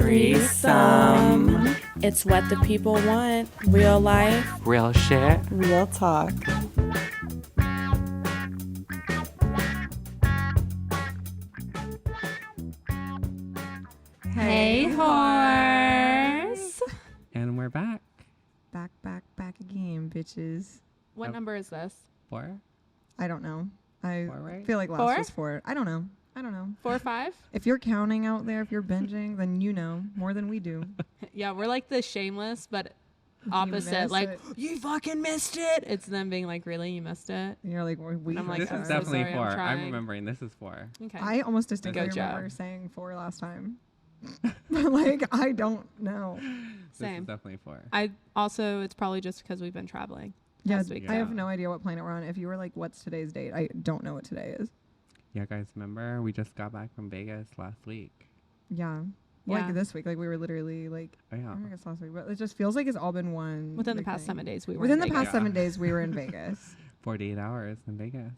Threesome. It's what the people want. Real life. Real shit. Real talk. Hey, whores. And we're back. Back again, bitches. What number is this? 4? I don't know. I Four, right? feel like last 4? was 4. I don't know. 4 or 5? If you're counting out there, if you're binging, then you know more than we do. Yeah, we're like the shameless, but You opposite. missed Like, it. you fucking missed it. It's them being like, really? You missed it? And you're like, we. I'm like, This I'm is so definitely sorry, 4. I'm I'm trying. remembering this is 4. Okay. I almost distinctly Go, Joe. remember saying 4 last time. But like, I don't know. This Same. is definitely 4. I also, it's probably just because we've been traveling. Yeah, Last week. I have Yeah. no idea what planet we're on. If you were like, what's today's date? I don't know what today is. Yeah, guys, remember we just got back from Vegas last week. Yeah. Yeah. Like this week, like we were literally like, Oh, yeah. I think it's last week, but it just feels like it's all been one. Within the big past thing. 7 days, we were Within in the past Vegas. 7 days, we were in Vegas. 48 hours in Vegas.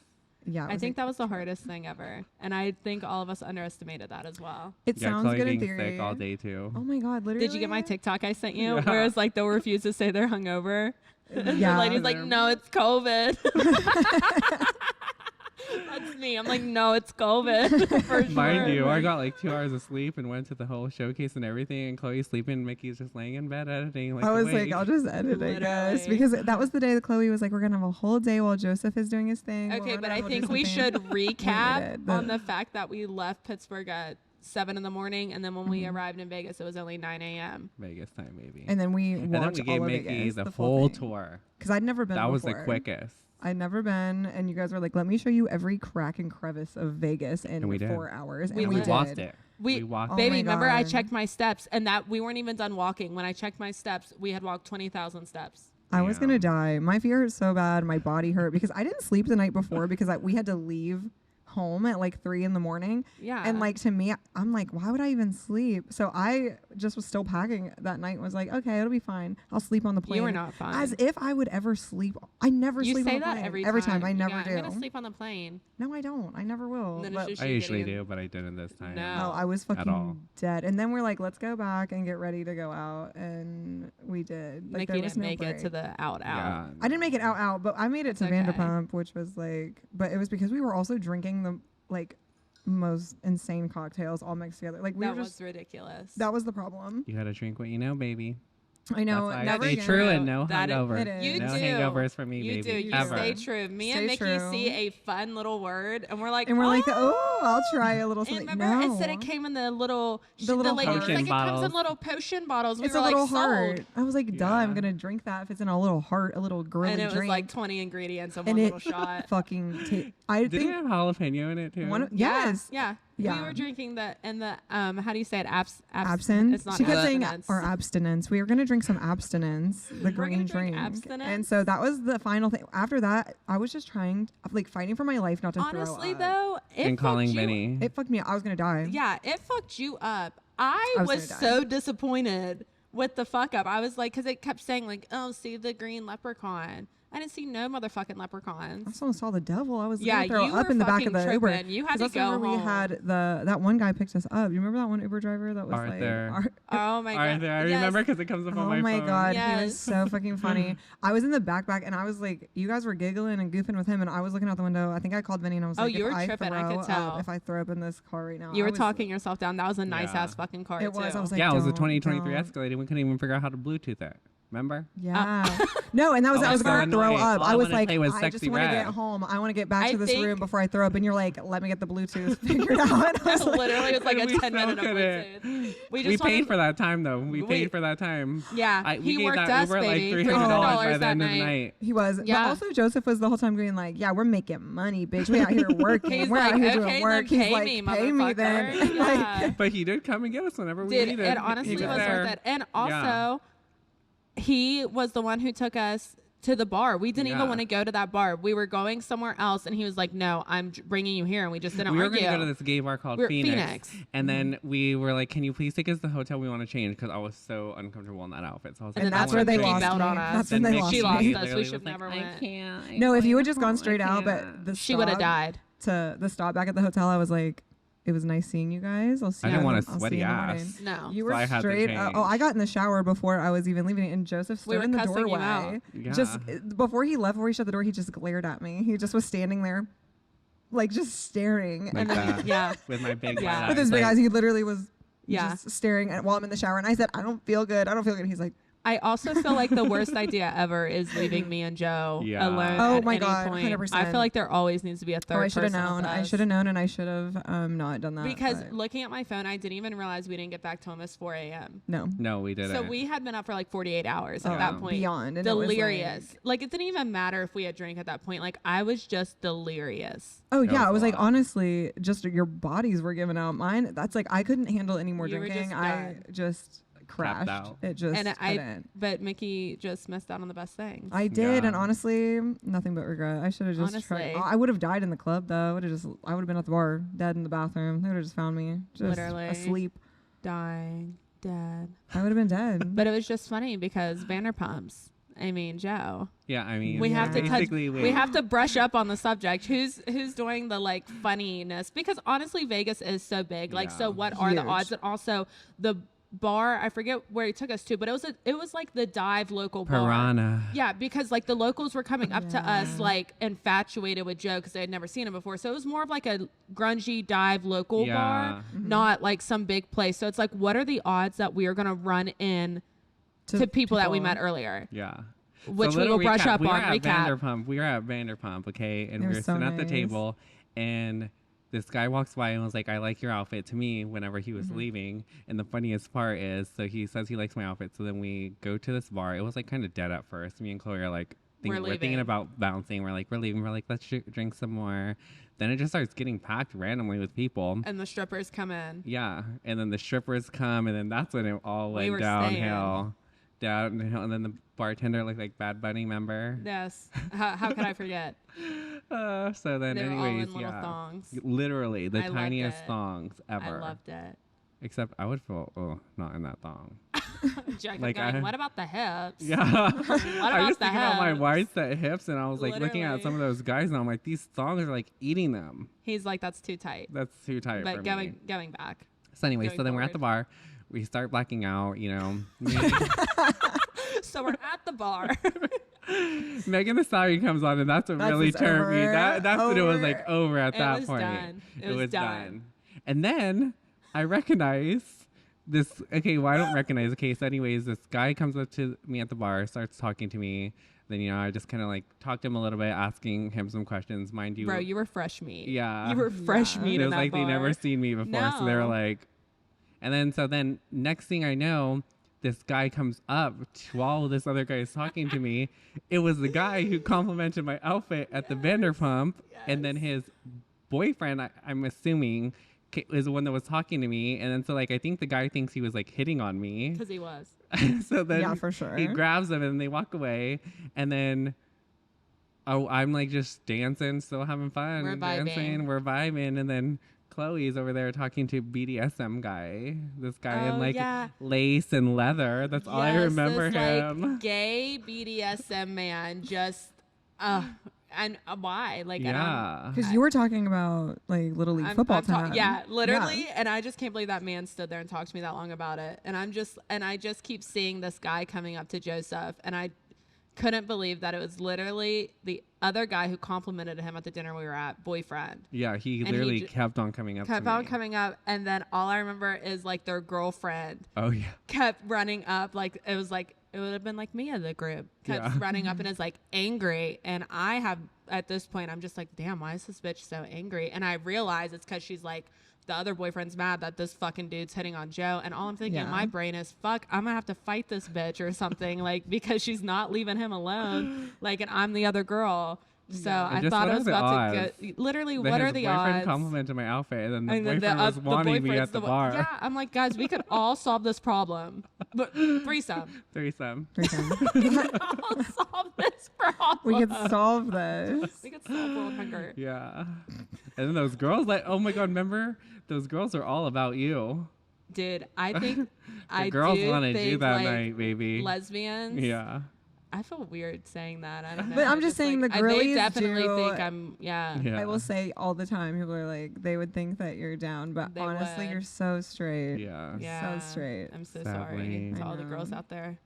Yeah. I think that was the hardest thing ever. And I think all of us underestimated that as well. it Yeah, sounds Chloe good in being theory. sick all day, too. Oh my God, literally. Did you get my TikTok I sent you? Yeah. Where it's like they'll refuse to say they're hungover. Yeah. The lady's like, no, it's COVID. That's me. I'm like, no, it's COVID. For sure. Mind you, I got like 2 hours of sleep and went to the whole showcase and everything, and Chloe's sleeping, Micki's just laying in bed editing. Like, I was awake. like, I'll just edit, I guess. Literally. Because that was the day that Chloe was like, we're going to have a whole day while Joseph is doing his thing. Okay, We'll but run I around, we'll think do we something. should recap did. on the fact that we left Pittsburgh at 7 in the morning, and then when we arrived in Vegas, it was only 9 a.m. Vegas time, maybe. And then we And then walked we gave all of Micki Vegas, the full full thing. tour. Because I'd never been That was before. the quickest. I'd never been, and you guys were like, let me show you every crack and crevice of Vegas in And we did. 4 hours. We and We did. walked it. We walked Oh Baby, my remember I God. checked my steps, and that we weren't even done walking. When I checked my steps, we had walked 20,000 steps. I was Yeah. going to die. My feet hurt so bad. My body hurt because I didn't sleep the night before because we had to leave home at like 3 in the morning. Yeah. And like to me, I'm like, why would I even sleep? So I just was still packing that night and was like, okay, it'll be fine. I'll sleep on the plane. You were not fine. As if I would ever sleep. I never You sleep say on the that plane. every time. I never Yeah, do. I'm going to sleep on the plane. No, I don't. I never will. And then But- it's just I you usually getting in- do, but I didn't this time. No. I was all. fucking dead. And then we're like, let's go back and get ready to go out. And we did. Like, Mickey there was didn't no make it to break. the out. Yeah. I didn't make it out, but I made it to It's okay. Vanderpump, which was like, but it was because we were also drinking the like most insane cocktails all mixed together. Like we That were was just, ridiculous. that was the problem. You gotta drink what you know, baby. I know. That's why I Never stay again. true and no That is- hangover. It is. You no do. hangovers for me, You baby. do. You Ever. stay true. Me Stay and Mickey true. see a fun little word, and we're like, And we're like, oh. oh, I'll try a little And something. remember, no. it said it came in the little. The little lady was potion like, it comes bottles. in little potion bottles. We It's were a little like, heart. sold. I was like, duh, I'm Yeah. gonna drink that if it's in a little heart, a little girly And it was drink. like 20 ingredients in and one it little shot. fucking. I Did it think have jalapeno in it too? one. Yes. Yeah. Yeah. We were drinking the how do you say it? Absinthe. It's not She kept saying abstinence. or abstinence. We were gonna drink some abstinence, the We're green gonna drink drink. abstinence? And so that was the final thing. After that, I was just trying, like, fighting for my life not to Honestly, throw up. though, it And calling fucked you- Benny. It fucked me up. I was gonna die. Yeah, it fucked you up. I I was was gonna so disappointed with the fuck up. I was like, because it kept saying like, oh, see the green leprechaun. I didn't see no motherfucking I leprechauns. almost saw the devil. I was Yeah, gonna throw you up were in the back of the fucking Uber. tripping. You had 'Cause to that's go whenever we home. had that one guy picked us up. You remember that one Uber driver that was Arthur. like, Oh my god! Arthur, I Yes. remember because it comes up on oh my phone. god, he Yes. was so fucking funny. I was in the backpack and I was like, you guys were giggling and goofing with him, and I was looking out the window. I think I called Vinny and I was Oh, like, you if were I tripping, I could throw tell. up, if I throw up in this car right now, You I were was- talking yourself down. That was a nice Yeah. ass fucking car. It was. too. I was like, Yeah, it was a don't, 2023 don't. Escalade, and we couldn't even figure out how to Bluetooth it. Remember? Yeah. No, and that was I I was was so gonna throw annoyed. up. All I I was wanted to like, play was I just Sexy want to get Red. home. I want to get back I to this think- room before I throw up. And you're like, let me get the Bluetooth figured out. I was like, Literally, it was like a We so 10-minute of couldn't. Bluetooth. We We just paid wanted- for that time, though. We Wait. paid for that time. Yeah, We he gave worked that us, Uber baby. like $300 by the that end of the night. night. he was. Yeah. But also Joseph was the whole time going like, yeah, we're making money, bitch. We out here working. He's We're like, out here okay, doing work. then He's pay like, me, pay me then. motherfucker. Yeah. But he did come and get us whenever we Dude, needed. it honestly He was there. worth it. And also, Yeah. he was the one who took us to the bar. We didn't Yeah. even want to go to that bar. We were going somewhere else, and he was like, "No, I'm bringing you here." And we just didn't We were argue. going to go to this gay bar called We're- Phoenix. And then we were like, can you please take us to the hotel? We want to change, because I was so uncomfortable in that outfit. So I was like, And then that's I where wanna they be lost bailed me. on us. That's Then when they Micki lost She lost me. us. We literally should was like, never I went. can't. No, if you I would just gone can't, straight I out, but can't. the She would have stop died. to the stop back at the hotel, I was like, it was nice seeing you guys. I'll see I you. didn't want a I'll see sweaty you in the ass. morning. No. You So were I had to straight. change. I got in the shower before I was even leaving, and Joseph We stood were in the cussing you doorway. out. Yeah. Just before he left, before he shut the door, he just glared at me. He just was standing there, like just staring, Like and then that. Yeah. With my big Yeah. white with his big like, eyes, he literally was Yeah. just staring at while I'm in the shower. And I said, "I don't feel good. I don't feel good." He's like, I also feel like the worst idea ever is leaving me and Joe Yeah. alone. Oh at my any God, point. 100%. I feel like there always needs to be a third "Oh, I should have person known. with I us. should have known, and I should have not done that." Because but looking at my phone, I didn't even realize we didn't get back to almost 4 a.m. no, No, we didn't. So we had been up for like 48 hours at Oh, that point. beyond, and it was delirious. Like it didn't even matter if we had drank at that point. Like I was just delirious. oh That yeah, was I was a like, lot. honestly, just your bodies were giving out. Mine, that's like I couldn't handle any more You were drinking. just I done. just crashed. out. It just And couldn't. but Micki just missed out on the best things. I did, Yeah. and honestly, nothing but regret. I should have just tried. Honestly. I would have died in the club though. I would have been at the bar, dead in the bathroom. They would have just found me, just Literally. asleep. Dying, dead. I would have been dead. But it was just funny because Vanderpumps. I mean, Joe. Yeah, I mean, We have to touch. basically We have to brush up on the subject. Who's doing the like funniness? Because honestly, Vegas is so big. Like, Yeah. so what are the Huge. odds? And also the bar. I forget where he took us to, but it was like the dive local bar. Piranha. Yeah, because like the locals were coming up to us Yeah. like infatuated with Joe because they had never seen him before. So it was more of like a grungy dive local Yeah. bar, not like some big place. So it's like, what are the odds that we are gonna run in to people that we met earlier? Yeah. Which So we will little brush recap. up we on. were at Recap. Vanderpump. We were at Vanderpump, okay? And They we were were so sitting at the nice. table, and this guy walks by and was like, "I like your outfit," to me whenever he was Mm-hmm. leaving. And the funniest part is, so he says he likes my outfit. So then we go to this bar. It was like kind of dead at first. Me and Kloe are like, we're leaving. thinking about bouncing. We're like, we're leaving. We're like, let's drink some more. Then it just starts getting packed randomly with people. And the strippers come in. Yeah, and then the strippers come, and then that's when it all We went were downhill. Downhill, and then the bartender looked like Bad Bunny member. Yes. How could I forget? So then, They were all anyways, in little yeah, thongs. literally the I loved tiniest it. thongs ever. I loved it. Except I would feel not in that thong. Jack, Like, going, I- what about the hips? Yeah, I about was the thinking about my hips? wide set hips, and I was like looking at Literally. some of those guys, and I'm like, these thongs are like eating them. He's like, that's too tight. That's too tight But for going me. going back. So anyway, going so then we're at the forward. bar. We start blacking out, you know. So we're at the bar. Megan Thee Stallion comes on, and that's what That's really it's turned me. over. That's when it was Over. like over at It that was point. done. It was done. And then I recognize this. Okay, well I don't recognize the case. Anyways, this guy comes up to me at the bar, starts talking to me. Then I just kind of like talked to him a little bit, asking him some questions. Mind you, Bro, you were fresh meat. Yeah. You were fresh Yeah. meat it in was that like bar. they never seen me before, so they were No. like. And then so next thing I know, this guy comes up while this other guy is talking to me. It was the guy who complimented my outfit at the Vanderpump, and then his boyfriend, I'm assuming, is the one that was talking to me. And then so like I think the guy thinks he was like hitting on me. Because he was. So then Yeah, for sure. he grabs them and they walk away, and then I'm like just dancing, still having fun, We're vibing. dancing, we're vibing, and then Chloe's over there talking to BDSM guy, this guy in Oh, like yeah. lace and leather. That's all I Yes, remember this, him. Like, gay BDSM man just and why? Like, Yeah. Because you were talking about like little league football time. yeah, literally. Yeah. And I just can't believe that man stood there and talked to me that long about it. And I just keep seeing this guy coming up to Joseph, and I couldn't believe that it was literally the other guy who complimented him at the dinner we were at, boyfriend. Yeah, he And literally he kept on coming up Kept to on me. coming up, and then all I remember is like their girlfriend Oh yeah. kept running up, like it would have been like me in the group, kept Yeah. running up and is like angry. And I have at this point, I'm just like, damn, why is this bitch so angry? And I realize it's because she's like, the other boyfriend's mad that this fucking dude's hitting on Joe. And all I'm thinking in Yeah. my brain is, fuck, I'm gonna have to fight this bitch or something, like, because she's not leaving him alone, like, and I'm the other girl. So I just thought what it are was the about to odds? go. Literally, That what his are the boyfriend odds? complimented my outfit, and then the And then boyfriend was wanting me boyfriend's at the one- bar. Yeah, I'm like, guys, we could all solve this problem. But threesome. Threesome. We could all solve this problem. We could solve this. We could solve world hunger. Yeah. And then those girls, like, oh my God, remember? Those girls are all about you. Dude, I think The girls do wanted you think, that like, night, baby. lesbians Yeah. I feel weird saying that. I don't know. But I'm I just saying the they girlies definitely do- think I'm. Yeah. Yeah. I will say all the time, people are like, they would think that you're down, but They honestly, would. you're so straight. Yeah. Yeah. So straight. I'm so Sadly. sorry to I all the girls know. out there.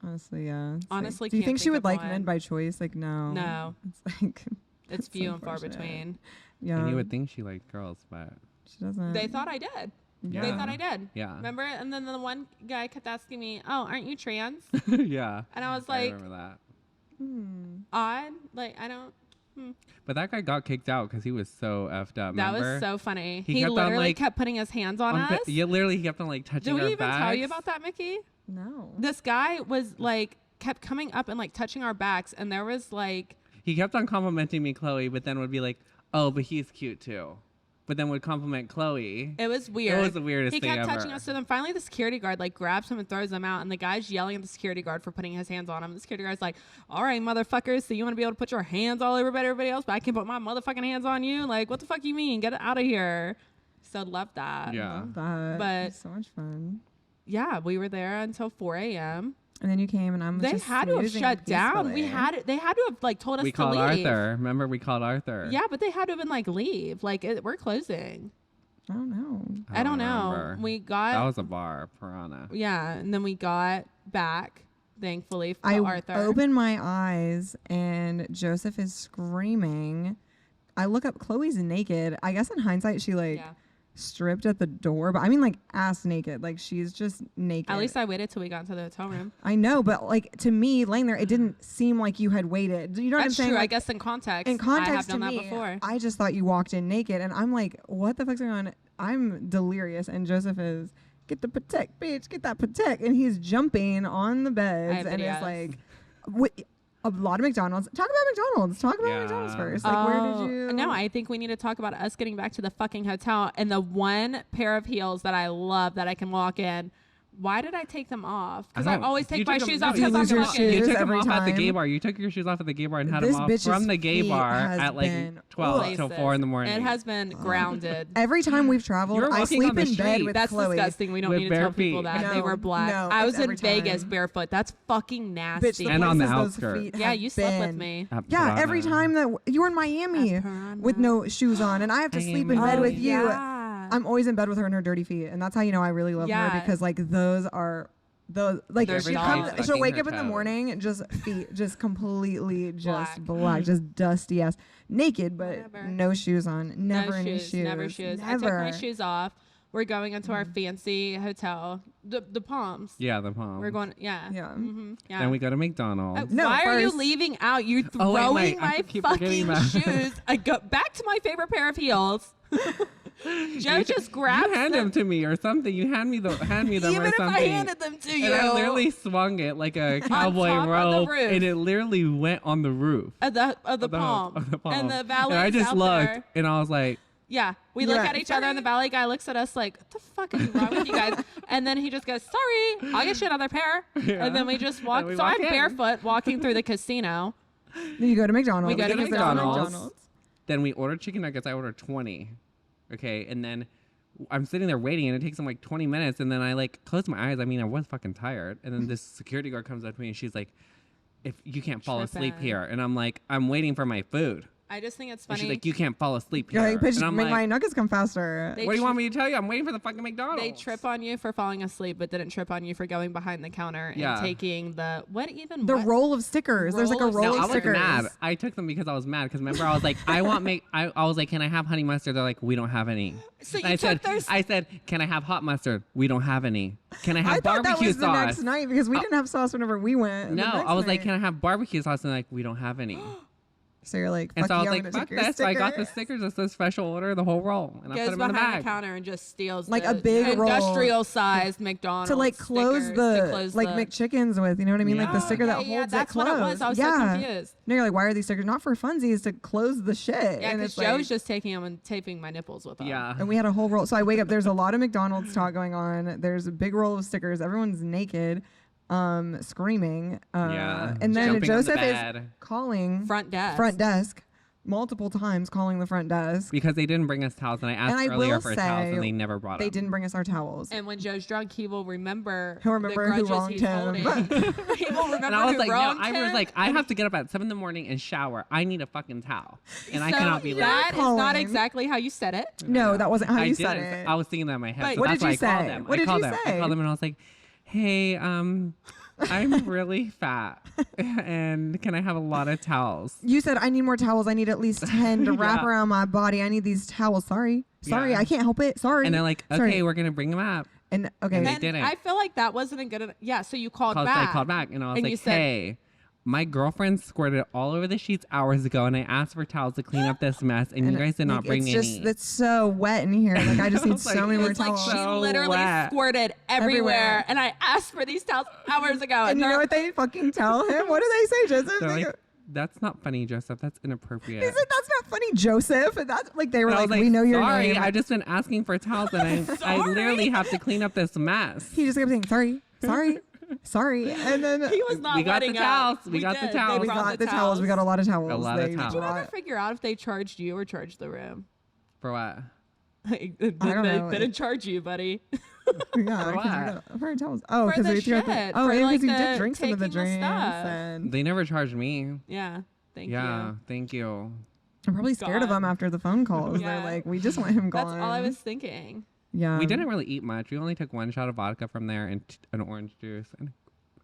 Honestly, yeah. It's like- Honestly, do you can't think she think would of like one. men by choice? Like, no. No. It's like, It's That's few and far unfortunate. between. yeah. And you would think she liked girls, but she doesn't. They thought I did. yeah. They thought I did. Yeah. Remember? And then the one guy kept asking me, "Oh, aren't you trans?" Yeah. And I was I like, remember that. "Odd. Like I don't." But that guy got kicked out because he was so effed up. That Remember? was so funny. He He kept on, literally like, kept putting his hands on us. Yeah, literally, he kept on like touching Did we our even tell you backs. about that, Micki? No. This guy was like kept coming up and like touching our backs, and there was like He kept on complimenting me, Kloe, but then would be like, "Oh, but he's cute too," but then would compliment Kloe. it was weird. It was the weirdest He thing kept ever. touching us. So then finally the security guard like grabs him and throws him out, and the guy's yelling at the security guard for putting his hands on him. The security guard's like, "All right, motherfuckers, so you want to be able to put your hands all over everybody else, but I can't put my motherfucking hands on you? Like, what the fuck you mean? Get it out of here." So love that. Yeah. Love that. But- It's so much fun. Yeah, we were there until 4 a.m. And then you came, and I'm They just had to have snoozing shut down. peacefully. They had to have like told us We to called leave. Arthur. Remember, we called Arthur. Yeah, but they had to have been like leave. Like we're closing. I don't know. I don't know. remember. We got That was a bar, Piranha. yeah, and then we got back. Thankfully, for I Arthur. open my eyes, and Joseph is screaming. I look up. Chloe's naked. I guess in hindsight, she like Yeah. stripped at the door, but I mean like ass naked. Like she's just naked. At least I waited till we got into the hotel room. I know, but like to me, laying there, it didn't seem like you had waited. You know what I'm That's saying? true. I Like, guess in context, in context I have to done me, that before. I just thought you walked in naked, and I'm like, what the fuck's going on? I'm delirious, and Joseph is, get the protect, bitch, get that protect, and he's jumping on the beds, have and videos. it's like, a lot of McDonald's. Talk about McDonald's. Talk about Yeah. McDonald's first. Like, where did you? No, I think we need to talk about us getting back to the fucking hotel and the one pair of heels that I love that I can walk in. Why did I take them off? Because I always take my shoes off you because I'm lose your walking. shoes You took every them off at the gay time. bar. You took your shoes off at the gay bar and had This them off bitch's from the gay feet bar has at like been 12 Places. till 4 in the morning. It has been grounded. Every time we've traveled, You're I walking sleep on the in bed street. with That's Chloe. disgusting. We don't With need to bare tell people feet. that. No, They were black. no, I it's was in every Vegas time. barefoot. That's fucking Bitch, nasty. the And on the places those outskirts. feet Yeah, have you slept with been. me. At Yeah, every Piranha. time that you were in Miami At Piranha. with no shoes on, and I have to sleep in bed Oh, with you. yeah. I'm always in bed with her in her dirty feet, and that's how you know I really love Yeah. her, because like those like They're she dogs. comes, she'll Fucking wake her up in the toes. morning just feet just completely just Black. black, just dusty ass, naked but Whatever. no shoes on, never no any shoes, shoes, never shoes. I took my shoes off. We're going into our fancy hotel, the Palms. Yeah, the palm. We're going, yeah. Yeah. Mm-hmm, yeah. Then we go to McDonald's. No, Why are you first- leaving out? You're Oh, throwing wait, I my keep forgetting fucking that. shoes. I go back to my favorite pair of heels. Joe just grabs You hand them. them to me or something. You hand me them Even or if something. I handed them to you. And I literally swung it like a cowboy top of the rope, roof. and it literally went on the roof of the of the palm. of the palm. And the valet And I just out looked, there. and I was like, Yeah, we look Yeah. at each other, and the valet guy looks at us like, "What the fuck is wrong with you guys?" And then he just goes, "Sorry, I'll get you another pair." Yeah. And then we just walk. And we So walk I'm in. barefoot walking through the casino. Then you go to McDonald's. We go to because there's McDonald's. Then we ordered chicken nuggets. I ordered 20. Okay, and then I'm sitting there waiting, and it takes them like 20 minutes. And then I like close my eyes. I mean, I was fucking tired. And then this security guard comes up to me, and she's like, "If you can't fall asleep Tripping. here," and I'm like, "I'm waiting for my food." I just think it's And funny. she's like, "You can't fall asleep here." You're like, bitch, and I'm make my like, nuggets come faster. They "What do you tri- want me to tell you? I'm waiting for the fucking McDonald's." They trip on you for falling asleep, but didn't trip on you for going behind the counter and Yeah. taking the what even the what? roll of stickers. There's like a Roll of roll No, of I was stickers. mad. I took them because I was mad. Because remember, I was like, I was like, can I have honey mustard? They're like, we don't have any. So And you I took said, their I said, can I have hot mustard? We don't have any. Can I have I thought that barbecue was the sauce? next night because we didn't have sauce whenever we went. the No, next I was like, night. can I have barbecue sauce? And they're like, we don't have any. So you're like, And fuck so I was you, I'm like, gonna fuck take your this. So I got the sticker. stickers. It says special order, the whole roll, and I Goes put them in behind the the bag. counter and just steals Like the a big roll. industrial sized McDonald's to like close stickers the to close like the, McChickens with, you know what I mean? Like the Yeah. sticker that yeah, holds that's it closed. what it was. I was yeah. so confused. No, you're like, why are these stickers not for funsies to close the shit? Yeah, and because it's Joe's like, just taking them and taping my nipples with them. Yeah. and we had a whole roll. So I wake up. There's a lot of McDonald's talk going on. There's a big roll of stickers. Everyone's naked, screaming. Yeah. And then Jumping on the Joseph is bed. calling Front desk. front desk, multiple times calling the front desk. Because they didn't bring us towels, and I asked I earlier will for towels, say and they never brought They them. didn't bring us our towels. And when Joe's drunk, he will remember. He'll remember the who grudges wronged he's him. holding. He will remember And I was who like, no, wronged I was him. like, I have to get up at 7 a.m. and shower. I need a fucking towel, and I So cannot be late. that is not Calling. exactly how you said it. No, that wasn't how I you didn't. said it. I was thinking that in my head. But So what that's did why you I called say? them. What I did called you them. say? I called them and I was like, hey, I'm really fat, and can I have a lot of towels? You said, I need more towels. I need at least 10 to wrap Yeah. around my body. I need these towels. Sorry. Yeah. I can't help it. Sorry. And they're like, okay, Sorry. we're gonna bring them up. And okay. And they And didn't. I feel like that wasn't a good. Yeah. So you called I back. called back, and I was And you like, said- hey. My girlfriend squirted all over the sheets hours ago, and I asked for towels to clean up this mess, and you guys did not bring it's any. It's so wet in here. Like I just need was like, so many more It's like towels. she So literally wet. squirted everywhere, and I asked for these towels hours ago. and you know they're- what they fucking tell him? What do they say, Joseph? They're They like, go- that's not funny, Joseph. That's inappropriate. he said, "That's not funny, Joseph." And that's like they were And I like, was "We know your sorry, name." I've just been asking for towels, and I literally have to clean up this mess. He just kept saying, "Sorry, sorry, sorry," and then he was not We got the letting towels. up. We got the did. towels. They we brought got the towels. We got a lot of towels. A lot of They towels. Did you ever brought- figure out if they charged you or charged the room? For what? Like, I don't know. They didn't charge you, buddy. Yeah, For 'cause what? we got for our towels. Oh, For because the we threw out shit, oh, for, yeah, like, because you the did drink some of the taking the drinks. stuff. And They never charged me. Yeah. Thank Yeah, you. thank you. I'm probably scared of God. them after the phone calls. Yeah. They're like, we just want him That's gone. all I was thinking. Yeah. We didn't really eat much. We only took 1 shot of vodka from there and an orange juice and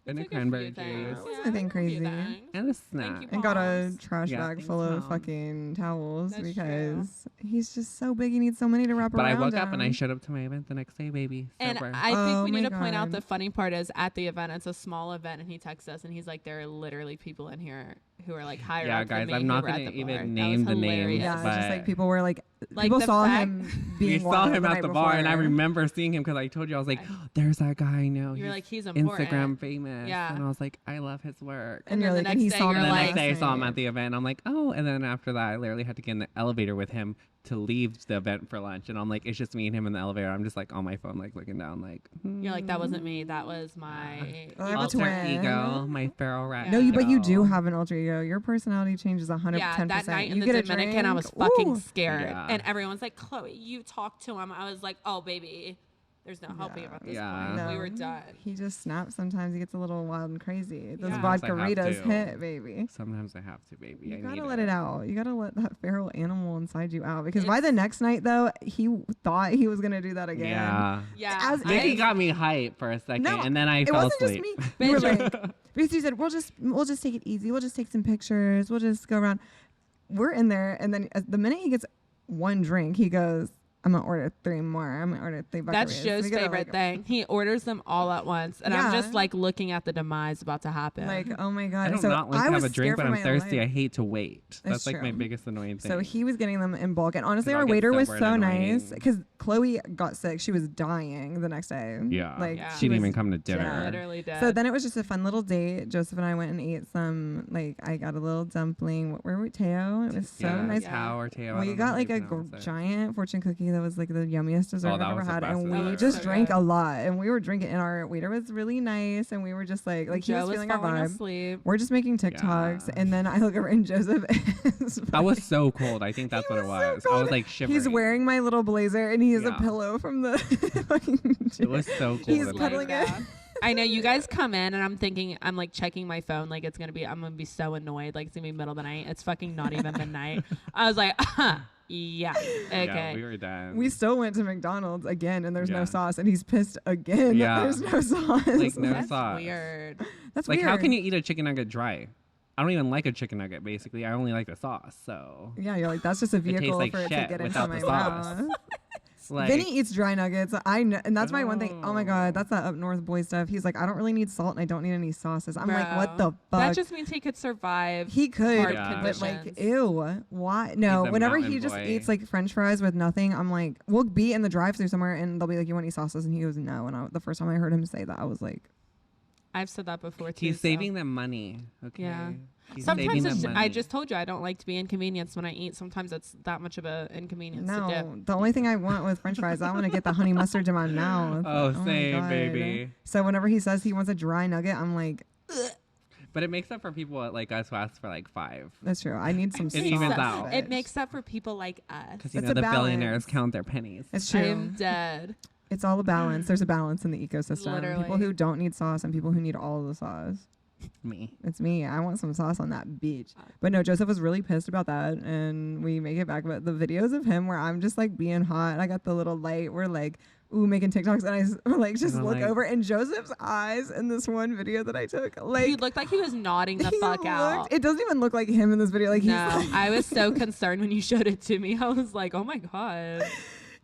a Took cranberry few things. juice It wasn't Yeah, anything took a few crazy. things. and a snack. you, And got a Moms. trash Yeah, bag thanks, full of Mom. fucking towels That's because he's just so big. He needs so many to wrap But I around woke up him. and I showed up to my event the next day, baby. And Sober. I think Oh we need my to point out God. the funny part is at the event, it's a small event, and he texts us and he's like, there are literally people in here who are like higher Yeah, up than guys, me I'm who not were at gonna the even bar. name That was the names, hilarious. Yeah, it's just but- like people were like Like people the saw fact- him being we saw wild him the at night the bar, and I before. remember seeing him because I told you I was like, "There's that guy I know. You were He's like, he's important. Instagram famous." Yeah. and I was like, "I love his work." And you're then like, the and he next day saw you're me And the like- next day I saw him night. at the event. I'm like, oh. And then after that, I literally had to get in the elevator with him to leave the event for lunch. And I'm like, it's just me and him in the elevator. I'm just like on my phone, like looking down, like. You're like, that wasn't me. That was my. I have a alter twin. ego, my feral rat. No, you but you ego. do have an alter ego. Your personality changes 110%. Yeah, that night in you the get a Dominican, I drink, was fucking ooh. scared. Yeah. And everyone's like, Kloe, you talked to him. I was like, oh, baby, there's no helping him at this Yeah. point. We were No. done. He just snaps sometimes. He gets a little wild and crazy. Those Yeah. vodka Sometimes I have Ritas to. hit, baby. Sometimes I have to, baby. You I gotta need let it out. You gotta let that feral animal inside you out. Because by It's- the next night, though, he thought he was gonna do that again. Yeah. Yeah. As- Micki I- got me hyped for a second, No, and then I It fell wasn't asleep. just me. You were like, because you said we'll just take it easy. We'll just take some pictures. We'll just go around. We're in there, and then the minute he gets one drink, he goes, "I'm gonna order 3 more. I'm gonna order 3 That's buckaroos." Joe's We gotta, favorite like, thing. He orders them all at once, and I'm Yeah. just like looking at the demise about to happen. Like, oh my god! I don't so not like I to have was a drink, scared but for I'm my thirsty. life. I hate to wait. That's like my true. biggest annoying thing. So he was getting them in bulk, and honestly, I'll our get waiter was sober so and nice annoying. because Chloe got sick. She was dying the next day. Yeah. like Yeah. she didn't was even come to dinner. dead. literally dead. So then it was just a fun little date. Joseph and I went and ate some. Like I got a little dumpling. Where were we? Teo. It was so yeah, nice. Tao or Teo. I We don't got know like how a you pronounce it. giant fortune cookie that was like the yummiest dessert Oh, I've that ever was the had, best and dessert. we That just was so drank good. a lot. And we were drinking, and our waiter was really nice, and we were just like he Joe was was feeling our falling vibe. asleep. We're just making TikToks, Yeah. and then I look over and Joseph is I was so cold. I think that's what it was so was. I cold. was like shivering. He's wearing my little blazer, and he has a Yeah. pillow from the fucking It was so cold. He's in there. cuddling it. I know you guys come in and I'm thinking I'm like checking my phone like I'm gonna be so annoyed like it's gonna be middle of the night. It's fucking not even midnight. I was like, yeah, okay. Yeah, we were done. We still went to McDonald's again, and there's no Yeah. sauce, and he's pissed again. Yeah. That there's no sauce. Like, no That's sauce. weird. That's Like, weird. how can you eat a chicken nugget dry? I don't even like a chicken nugget. Basically, I only like the sauce. So, Yeah, you're like that's just a tastes vehicle like for it to shit get into without my the sauce. mouth. like, Vinny eats dry nuggets. I know, and that's my one thing. Oh my god, No. that's that up north boy stuff. He's like, I don't really need salt, and I don't need any sauces. I'm like, what the Bro, fuck? That just means he could survive. He could, hard Yeah. but like, conditions. ew, why? No, He's a whenever mountain he just boy. eats like French fries with nothing, I'm like, we'll be in the drive-thru somewhere, and they'll be like, you want any sauces? And he goes, no. And the first time I heard him say that, I was like, I've said that before too. he's so. saving them money. Okay. Yeah. He's Sometimes saving it's, them I money. just told you I don't like to be inconvenienced when I eat. Sometimes it's that much of a inconvenience to dip. no. The only thing I want with French fries, I want to get the honey mustard in my mouth. Oh, my same, God. baby. So whenever he says he wants a dry nugget, I'm like, But it makes up for people like us who ask for like 5. That's true. I need some It sauce. evens out. It makes up for people like us. Because you It's know a the balance. billionaires count their pennies. It's I true. am dead. It's all a balance. There's a balance in the ecosystem. Literally. People who don't need sauce and people who need all the sauce. Me. It's me. I want some sauce on that beach. But no, Joseph was really pissed about that, and we make it back. But the videos of him where I'm just like being hot, and I got the little light. We're like, ooh, making TikToks, and I like just And I'm look like- over, and Joseph's eyes in this one video that I took, like He looked like he was nodding the he fuck out. looked- It doesn't even look like him in this video. Like No, he's I was so concerned when you showed it to me. I was like, oh my God.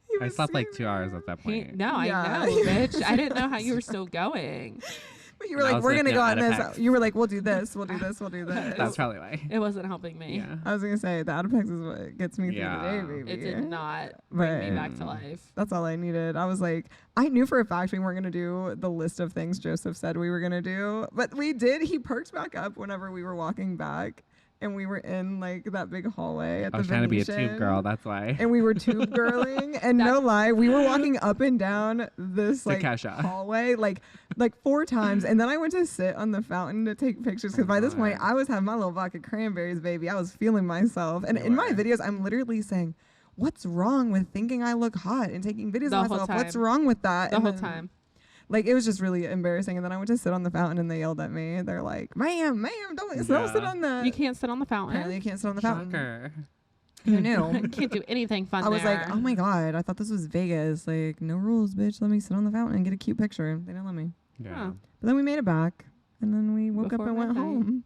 he I was slept like 2 screaming. hours at that point. No, Yeah. I know, bitch. I didn't know how you were still going. But you were And I like, was we're like, gonna go yeah, on Adipex. this. You were like, we'll do this, we'll do this, we'll do this. That's probably why. It wasn't helping me. Yeah. I was gonna say the Adipex is what gets me Yeah. through the day, baby. It did not bring me back to life. That's all I needed. I was like, I knew for a fact we weren't gonna do the list of things Joseph said we were gonna do, but we did. He perked back up whenever we were walking back, and we were in like that big hallway at I the was trying to be a Venetian, tube girl. That's why. and we were tube girling, and no lie, we were walking up and down this To like Kesha. hallway like 4 times, and then I went to sit on the fountain to take pictures because by this point I was having my little vodka cranberries, baby. I was feeling myself, and You in my were. videos I'm literally saying, what's wrong with thinking I look hot and taking videos The of whole myself? What's time. wrong with that? The And whole then, time. like, it was just really embarrassing. And then I went to sit on the fountain, and they yelled at me. They're like, "Ma'am, don't sit Yeah. on that." You can't sit on the Apparently, fountain. you can't sit on the fountain. Shocker. Who knew? Can't do anything fun I was there. like, oh my god, I thought this was Vegas. Like, no rules, bitch. Let me sit on the fountain and get a cute picture. They didn't let me. Yeah. Huh. But then we made it back, and then we woke Before up and went midnight. home.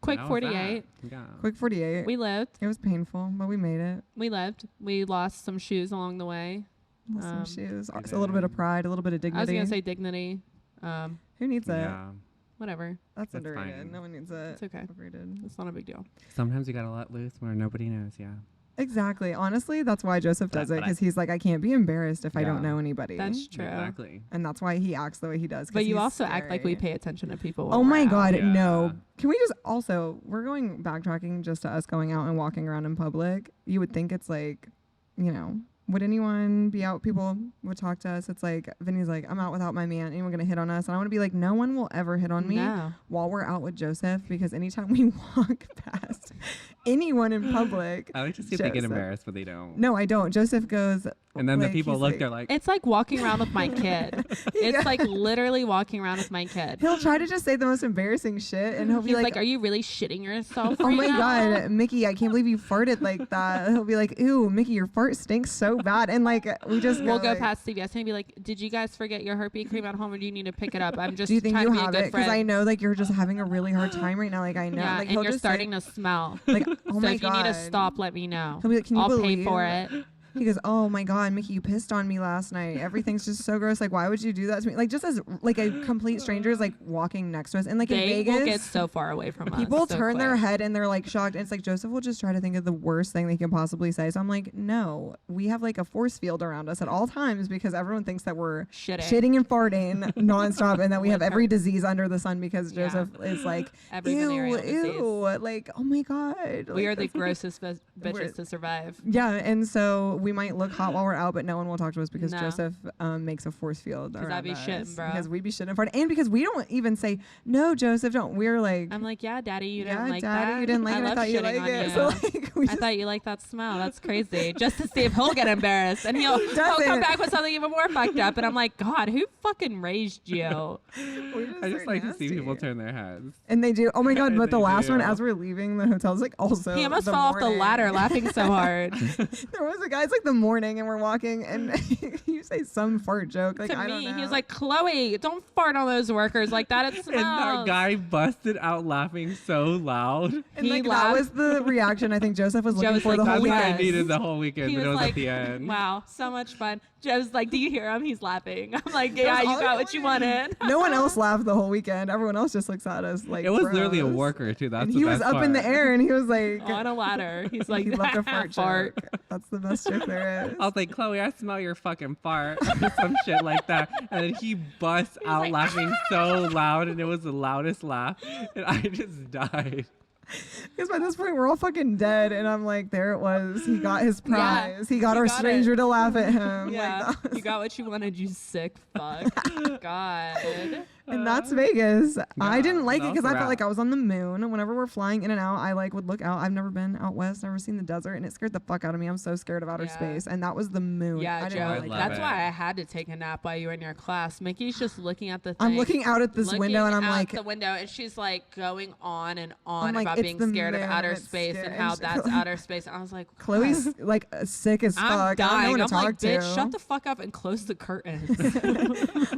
Quick How was that? 48. Yeah. Quick 48. We lived. It was painful, but we made it. We lived. We lost some shoes along the way. Lost some Um, shoes. we A little bit of did. pride, a little bit of I was dignity. gonna say dignity. Who needs it? Yeah. Whatever. That's That's underrated. fine. No one needs it. It's okay. Overrated. It's not a big deal. Sometimes you gotta let loose where nobody knows. Yeah. Exactly. Honestly, that's why Joseph does it, But I- because he's like, I can't be embarrassed if I don't Yeah. know anybody. That's true. Exactly. And that's why he acts the way he does. 'Cause But you he's also act like we scary. pay attention to people. Oh when my we're out. God, Yeah. no. Can we just also, we're going backtracking just to us going out and walking around in public. You would think it's like, you know, would anyone be out? People would talk to us. It's like, Vinny's like, I'm out without my man. Anyone going to hit on us? And I want to be like, no one will ever hit on me No. while we're out with Joseph, because anytime we walk past anyone in public. I like to see if they get Joseph. embarrassed, but they don't. No, I don't. Joseph goes. And then the like, people he's look, like- they're like, It's like walking around with my kid. It's Yeah. like literally walking around with my kid. He'll try to just say the most embarrassing shit, and he'll be He's like, like, "Are you really shitting yourself?" oh right my now?" God, Micki, I can't believe you farted like that. He'll be like, ew, Micki, your fart stinks so bad. And like, we just We'll go like, past CVS and be like, "Did you guys forget your heartbeat cream at home, or do you need to pick it up?" I'm just do you think trying you to be have a it? good friend. Because I know like you're just having a really hard time right now. Like I know. Yeah, like and he'll you're just starting say, to smell. like, oh So my if God. you need to stop, let me know. He'll be like, can you I'll believe? pay for it. He goes, oh my God, Micki, you pissed on me last night. Everything's just so gross. Like, why would you do that to me? Like, just as like a complete stranger is like walking next to us, and like in They Vegas, will get so far away from us. people so turn their quick. head and they're like shocked. And it's like Joseph will just try to think of the worst thing they can possibly say. So I'm like, no, we have like a force field around us at all times because everyone thinks that we're shitting and farting nonstop, and that we have With every her- disease under the sun because Yeah. Joseph is like, Every ew, venereal disease. ew, like, oh my God. We like, are the that's- grossest We're- bitches to survive. Yeah, and so we might look hot while we're out, but no one will talk to us because No. Joseph makes a force field 'Cause around I be us. shitting, bro. Because we be shitting and farting, and because we don't even say no, Joseph. Don't. We're like, I'm like, yeah, Daddy, you yeah, didn't like Daddy, that. you didn't like I it. I love thought you shitting liked on it. you. So like, we I just, thought you liked that smell. That's crazy. Just to see if he'll get embarrassed, and he'll come doesn't. back with something even more fucked up. And I'm like, God, who fucking raised you? we I just are like to see nasty. people turn their heads. And they do. Oh my God! But the They last one, do. as we're leaving the hotel, is like also. He almost the fell off the morning. ladder laughing so hard. There was a guy. It's like the morning, and we're walking, and you say some fart joke. Like to I don't me, know. he was like, Chloe, don't fart on those workers like that. It smells. And that guy busted out laughing so loud. and he like that laughed. was the reaction I think Joseph was Joe looking was for like, the whole That's what I yes. weekend. needed the whole weekend, He but it was was like, at the end. wow, so much fun. Joe's like, do you hear him? He's laughing. I'm like, yeah, was you all got I what you wanted. wanted. No one else laughed the whole weekend. Everyone else just looks at us like It was literally a bros. worker too. That's And the he was best up in the part. air, and he was like, On a ladder. He's like, he left a fart fart. joke. That's the best joke there is. I was like, Chloe, I smell your fucking fart. Some shit like that. And then he busts out like, laughing so loud, and it was the loudest laugh. And I just died. Because by this point, we're all fucking dead, and I'm like, there it was. He got his Yeah, prize. He got he our got stranger to laugh at him. Yeah, Like, that you was- got what you wanted, you sick fuck. God. And that's Vegas. I didn't like it that's because I rad. felt like I was on the moon. Whenever we're flying in and out, I like would look out. I've never been out west, never seen the desert, and it scared the fuck out of me. I'm so scared of outer Yeah. space, and that was the moon. Yeah, I Joe. didn't I like love That's it. why I had to take a nap while you were in your class. Mickey's just looking at the thing. I'm looking out at this looking window, and I'm out like, the window, and she's like going on and on I'm like, about it's being the scared of moon, outer it's space scary. and how And that's Chloe- outer space. And I was like, Chloe's "What?" like sick as I'm fuck. I don't know dying. who to I'm talk like, to. bitch, shut the fuck up and close the curtains.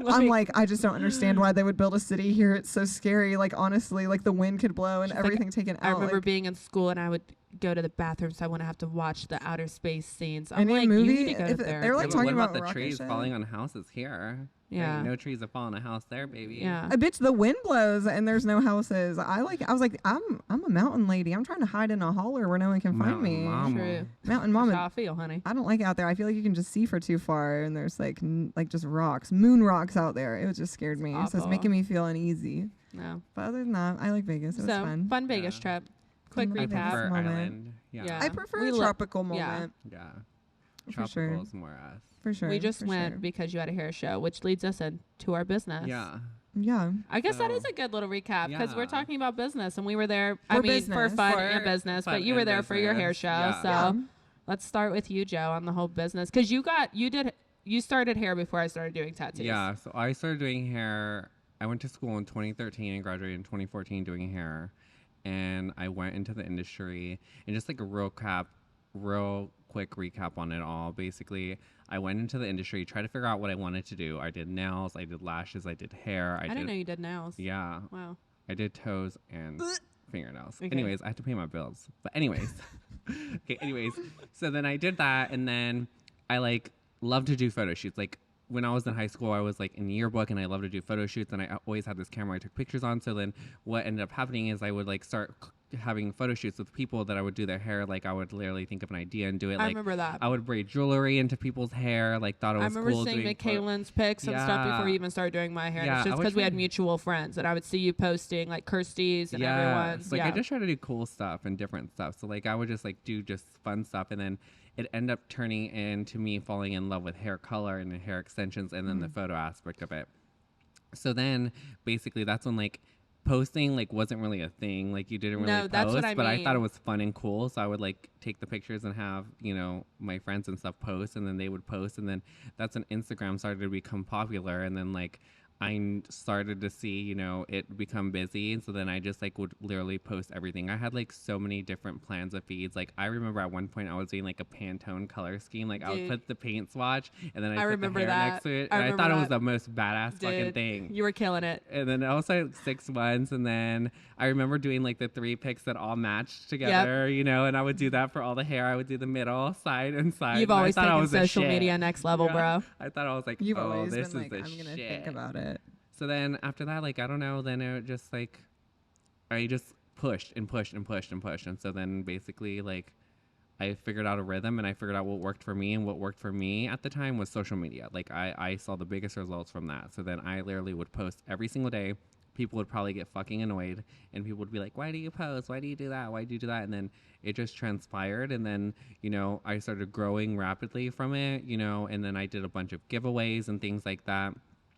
I'm like, I just don't understand why they would build a city here. It's so scary. Like, honestly, like the wind could blow and She's like, everything taken out. I remember like, being in school and I would go to the bathroom so I wouldn't have to watch the outer space scenes. I'm Any like, movie, you need to go if to they're, therapy. like, Yeah, but talking what about about the rocket trees shit. falling on houses here? Yeah. Like, no trees have fallen on a house there, baby. Yeah. I bitch, the wind blows and there's no houses. I was like, I'm a mountain lady. I'm trying to hide in a holler where no one can find me. Mountain mama. True. Mountain That's mama. how I feel, honey. I don't like it out there. I feel like you can just see for too far, and there's like like just rocks, moon rocks out there. It was just scared me. So it's awful. making me feel uneasy. No. But other than that, I like Vegas. It was So fun. Vegas Yeah. trip. Quick I I recap. prefer Moment. island. Yeah. Yeah. I prefer We a lo- tropical yeah. moment Yeah. For Tropical sure. is more us. for sure. We just for went sure. because you had a hair show, which leads us into our business. Yeah. Yeah. I guess that So- is a good little recap because we're Yeah. talking about business and we were there. I For mean, for business. fun For and business, fun but you were and there for your hair business. show. Yeah. So Yeah. let's start with you, Joe, on the whole business because you started hair before I started doing tattoos. Yeah. So I started doing hair. I went to school in 2013 and graduated in 2014 doing hair. And I went into the industry, and just like a real quick recap on it all. Basically, I went into the industry, tried to figure out what I wanted to do. I did nails, I did lashes, I did hair. I didn't know you did nails. Yeah, Wow. I did toes and fingernails. Okay. Anyways, I had to pay my bills. But anyways, okay. Anyways, so then I did that, and then I like love to do photo shoots. Like when I was in high school, I was like in yearbook, and I loved to do photo shoots, and I always had this camera I took pictures on. So then what ended up happening is I would like start having photo shoots with people that I would do their hair. Like I would literally think of an idea and do it. I Like remember that. I would braid jewelry into people's hair. Like thought it I was remember cool seeing doing Michaelin's pics and stuff before Yeah. you even started doing my hair. And Yeah, it's I just would because we had try- mutual friends, and I would see you posting like Kirsty's and everyone's. Like yeah. I just try to do cool stuff and different stuff. So like I would just like do just fun stuff, and then it ended up turning into me falling in love with hair color and the hair extensions, and then the photo aspect of it. So then basically that's when like posting like wasn't really a thing. Like you didn't really No, post, that's what I but I thought it mean. was fun and cool. So I would like take the pictures and have, you know, my friends and stuff post, and then they would post, and then that's when Instagram started to become popular, and then like I started to see, you know, it become busy. And so then I just like would literally post everything. I had like so many different plans of feeds. Like I remember at one point I was doing like a Pantone color scheme. Like I would Dude. put the paint swatch, and then I I put remember the hair that. next to it. I And I thought remember it was that. the most badass fucking Dude, thing. you were killing it. And then also 6 months, and then I remember doing like the 3 pics that all matched together, you know, and I would do that for all the hair. I would do the middle, side, and side. You've and I always thought I taken was the social shit. media next level, Yeah. bro. I thought I was like, You've oh, always this been is like, the I'm gonna shit. think about it. So then after that, like, I don't know, then it just like, I just pushed and pushed and pushed and pushed. And so then basically like, I figured out a rhythm, and I figured out what worked for me, and what worked for me at the time was social media. Like I saw the biggest results from that. So then I literally would post every single day. People would probably get fucking annoyed, and people would be like, why do you post? Why do you do that? Why do you do that? And then it just transpired. And then, you know, I started growing rapidly from it, you know, and then I did a bunch of giveaways and things like that.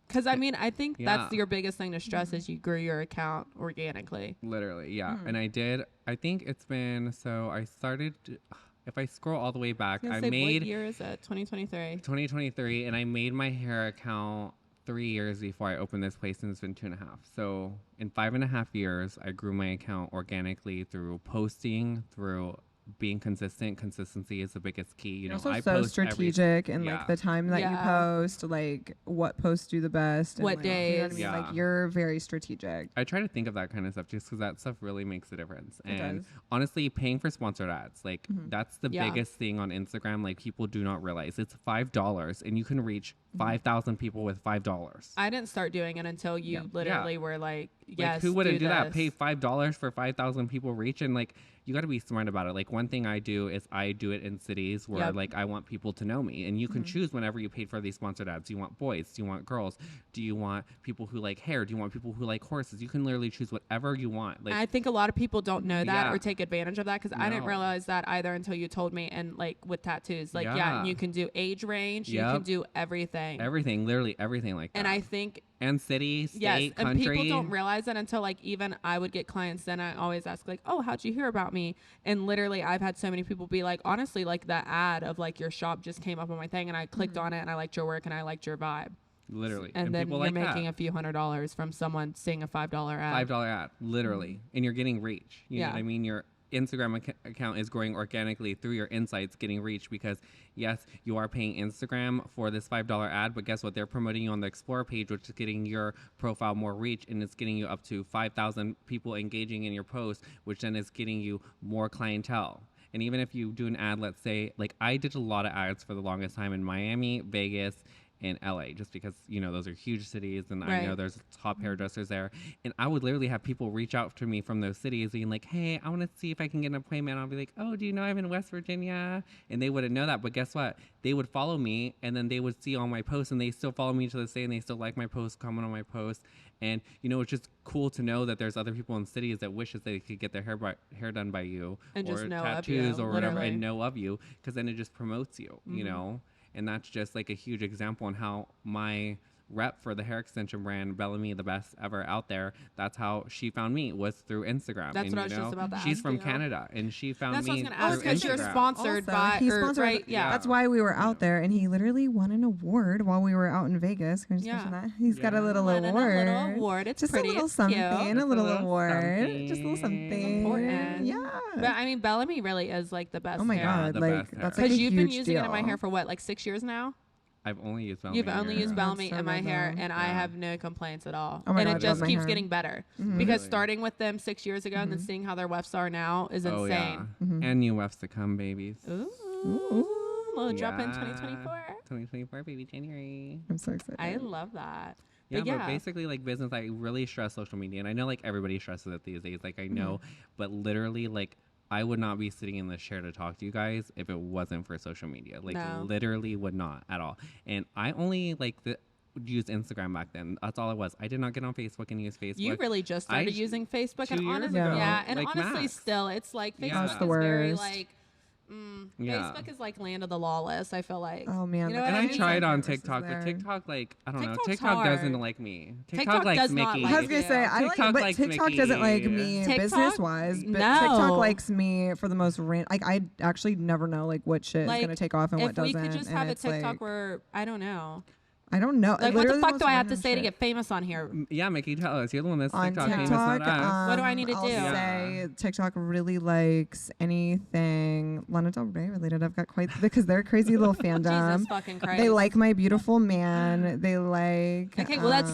Because I mean, I think that's Yeah. your biggest thing to stress is you grew your account organically. Literally, yeah. And I think it's been, so I started, if I scroll all the way back, I What made year is it? 2023. 2023, and I made my hair account 3 years before I opened this place, and it's been 2.5. So in 5.5 years, I grew my account organically through posting, through being consistent. Consistency is the biggest key. You know, Also I so post every- strategic and yeah. like the time that you Yeah. post, like what posts do the best, and, What like, you know what I days. mean? Yeah. Like you're very strategic. I try to think of that kind of stuff just because that stuff really makes a difference. It And does. honestly, paying for sponsored ads, like that's the Yeah. biggest thing on Instagram. Like people do not realize it's $5, and you can reach 5,000 people with $5. I didn't start doing it until you Yeah. literally were like, Like, yes, who wouldn't do that? this. Pay $5 for 5,000 people reach, and like you got to be smart about it. Like one thing I do is I do it in cities where Yep. like I want people to know me, and you can choose whenever you paid for these sponsored ads. Do you want boys? Do you want girls? Do you want people who like hair? Do you want people who like horses? You can literally choose whatever you want. Like I think a lot of people don't know that Yeah. or take advantage of that because I didn't No. realize that either until you told me. And like with tattoos, like yeah, Yeah. you can do age range, you Yep. can do everything. everything, literally everything like that. And I think And city, state, Yes, and country. people don't realize that until like even I would get clients. Then I always ask like, "Oh, how'd you hear about me?" And literally, I've had so many people be like, "Honestly, like that ad of like your shop just came up on my thing, and I clicked on it, and I liked your work, and I liked your vibe." Literally. And then people you're like making that. a few $100 from someone seeing a $5 ad. $5 ad, literally. And you're getting reach. You know Yeah. what I mean? Your Instagram account is growing organically through your insights getting reach because, yes, you are paying Instagram for this $5 ad, but guess what? They're promoting you on the Explore page, which is getting your profile more reach, and it's getting you up to 5,000 people engaging in your post, which then is getting you more clientele. And even if you do an ad, let's say, like I did a lot of ads for the longest time in Miami, Vegas, and LA, just because, you know, those are huge cities and I know Right. there's top hairdressers there. And I would literally have people reach out to me from those cities being like, hey, I want to see if I can get an appointment. I'll be like, oh, do you know I'm in West Virginia? And they wouldn't know that. But guess what? They would follow me and then they would see all my posts and they still follow me to this day and they still like my posts, comment on my posts. And, you know, it's just cool to know that there's other people in cities that wishes they could get their hair done by you And or just know of tattoos you, or whatever literally. and know of you because then it just promotes you, you know? And that's just like a huge example on how my rep for the hair extension brand, Bellamy, the best ever out there, that's how she found me, was through Instagram. That's and, what I was just about to she's ask from you. Canada and she found That's what I me was going to ask through because you're Instagram. sponsored Also, by, he's or, sponsored- right? Yeah. That's why we were out there, and he literally won an award while we were out in Vegas. Can I just mention that? He's got a little Won award. a little award. It's just pretty. a little It's something, cute. a Just little award, something. just a little something. Important. Yeah. But I mean, Bellamy really is like the best. Oh my hair. god, the like best hair. that's like a Because you've been huge using it in my deal. hair for what, like 6 years now? I've only used Bellamy. You've only used That's Bellamy so in my good, hair, though. and I have no complaints at all. Oh my and God, it I love just my keeps hair. getting better Mhm. because Really? starting with them 6 years ago and then seeing how their wefts are now is Oh, insane. yeah. Mhm. And new wefts to come, babies. Ooh, little drop in Yeah. 2024. 2024, baby, January. I'm so excited. I love that. Yeah, But but basically, like business, I really stress social media, and I know like everybody stresses it these days. Like I know, but literally, like I would not be sitting in this chair to talk to you guys if it wasn't for social media. Like No. literally would not at all. And I only like used Instagram back then. That's all it was. I did not get on Facebook and use Facebook. You really just started using Facebook, 2 and years honestly, ago, yeah, and like honestly, max. still, it's like Facebook Yeah. It's the is very worst. like. Yeah. Facebook is like land of the lawless. I feel like. Oh man, You know the what And I I mean? tried on versus TikTok, but there. TikTok, like, I don't know. TikTok's TikTok hard. doesn't like me. TikTok likes does not Micki. like I was gonna say I like TikTok it, but likes TikTok doesn't like Micki. me TikTok? business wise. But No. TikTok likes me for the most like I actually never know like what shit Like, is gonna take off and what if we doesn't. could just and have a it's, TikTok like, where I don't know, I don't know. like what the Literally fuck most do I have to random say to shit. get famous on here? Yeah, Micki, tell us. You're the one that's On TikTok famous, TikTok, not us. What do I need to I'll do? say TikTok really likes anything Lana Del Rey related. I've got quite because they're a crazy little fandom. Jesus fucking Christ! They like my beautiful man. They like. Okay, well that's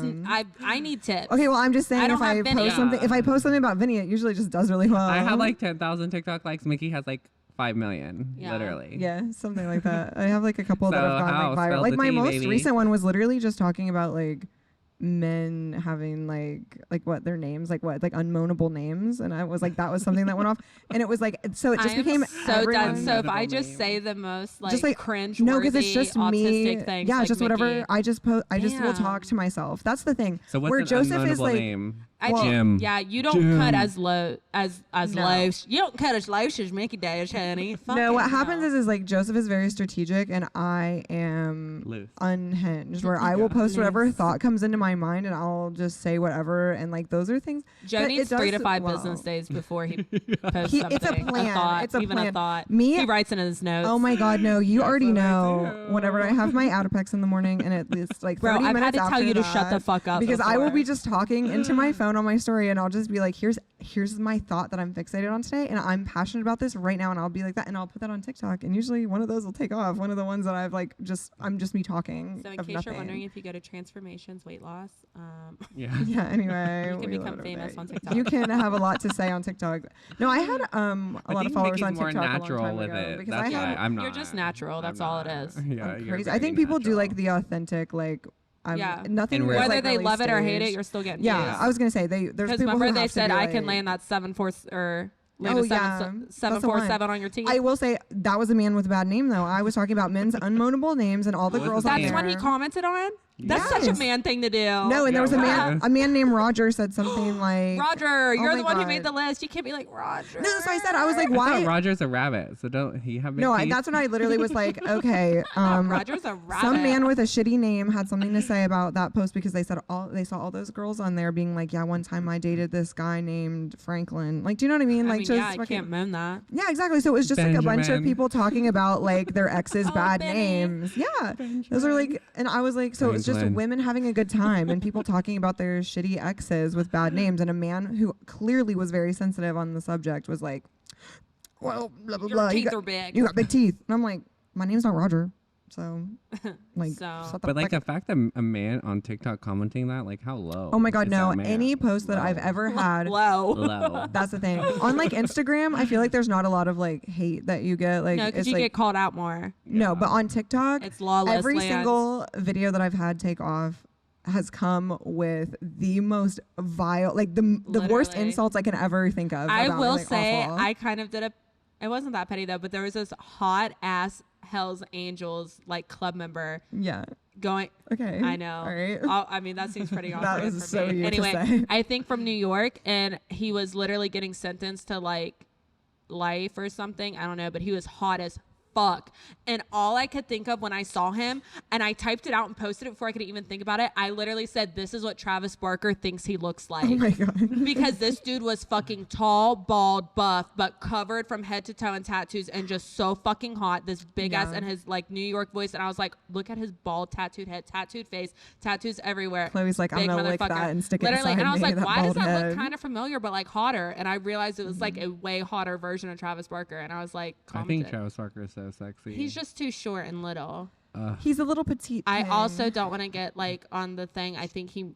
I need tips. Okay, well I'm just saying I don't if I have Vinny. post something, if I post something about Vinny, it usually just does really well. I have like 10,000 TikTok likes. Micki has like 5 million, Yeah. literally. Yeah, something like that. I have like a couple that So have gone how? like viral. Spill Like the my tea, most baby. recent one was literally just talking about like men having like what their names like unmoanable names, and I was like that was something that went off, and it was like so it just I am became so done. everyone- So if I Unmutable just name. say the most like, Just, like, cringe, no, because it's just autistic me. things, Yeah, like it's just whatever. Micki. I just I just will Damn. talk to myself. That's the thing. So what's Where an Joseph is unmoanable like. name? I Well, think- Jim. Yeah, you don't Jim. cut as low as No. low. You don't cut as low as Micki does, honey. No, what Fucking happens hell. is like Joseph is very strategic, and I am Loose. unhinged. Where I will post whatever Loose. thought comes into my mind, and I'll just say whatever, and like those are things. Joe but needs it 3 to does- 5 well, business days before he posts He- something. it's a plan. thought, It's a even a plan. thought. Me- he writes in his notes. Oh my God, no! You That's already what I know. do. Whenever I have my Adipex in the morning, and at least like 30 Bro, I've minutes had to tell after you to shut the that, fuck up because I will before. be just talking into my phone on my story, and I'll just be like, here's my thought that I'm fixated on today, and I'm passionate about this right now, and I'll be like that, and I'll put that on TikTok, and usually one of those will take off. One of the ones that I've like I'm just me talking. So in of case nothing. you're wondering if you go to Transformations Weight Loss, Yeah. Yeah. Anyway, You can we become love it. famous on TikTok. You can have a lot to say on TikTok. No, I had a lot think of followers Micki's on more TikTok natural a long time with ago it. because That's I had why I'm not. You're just natural. That's I'm all it not. is. Yeah, I'm you're crazy. I very think people do natural. like the authentic, like Yeah. nothing. And was, real. Whether like, they really love it or hate it, staged. you're still getting Yeah, views. I was gonna say there's Because people remember who they have to said be I can like- land that 7-4 or land Oh, a yeah, 747 on your teeth. I will say that was a man with a bad name though. I was talking about men's unmoanable names and all the What was girls his on That's name? there. when he commented on. That's such a man thing to do. No, and there was a man named Roger said something like, Roger, you're the one who God. made the list. You can't be like Roger. No, that's what I said. I was like, I why? thought Roger's a rabbit, so don't he have big No, teeth? that's when I literally was like, okay. Roger's a rabbit. Some man with a shitty name had something to say about that post because they saw all those girls on there being like, yeah, one time I dated this guy named Franklin. Like, do you know what I mean? Like, just I can't moan that. Yeah, exactly. So it was just like a bunch of Benjamin. people talking about like their exes' bad Benny. names. Yeah, those are like, and I was like, so it was just Franklin. women having a good time and people talking about their shitty exes with bad names, and a man who clearly was very sensitive on the subject was like, well, blah blah Your blah. teeth are big. You got big teeth, and I'm like, my name's not Roger, so like, So- shut the But like fuck the up. fact that a man on TikTok commenting that, like how low? Oh my god, is no! that man? Any post that I've Low. ever had. Low. Low. That's the thing. On like Instagram, I feel like there's not a lot of like hate that you get. Like, No, because it's you like, get called out more. no, but on TikTok, It's lawless every lands. single video that I've had take off has come with the most vile, like the worst Literally. insults I can ever think of. I about me, will like, say, awful. I kind of did it wasn't that petty though, but there was this hot ass Hell's Angels like club member yeah. going. Okay. I know. All right. I mean, that seems pretty awkward. That was for so me. you to Anyway, say. I think from New York, and he was literally getting sentenced to like life or something. I don't know, but he was hot as fuck. And all I could think of when I saw him, and I typed it out and posted it before I could even think about it, I literally said, this is what Travis Barker thinks he looks like. Oh my god. Because this dude was fucking tall, bald, buff, but covered from head to toe in tattoos and just so fucking hot. This big ass Yeah. and his like New York voice. And I was like, look at his bald, tattooed head, tattooed face, tattoos everywhere. Chloe's like, I'm Big gonna lick motherfucker. that and stick it Literally. inside And I was me, like, that why does bald that head. look kind of familiar, but like hotter? And I realized it was like a way hotter version of Travis Barker. And I was like, I think commented. Travis Barker is so sexy. He's just too short and little. He's a little petite. I thing. also don't want to get like on the thing. I think he,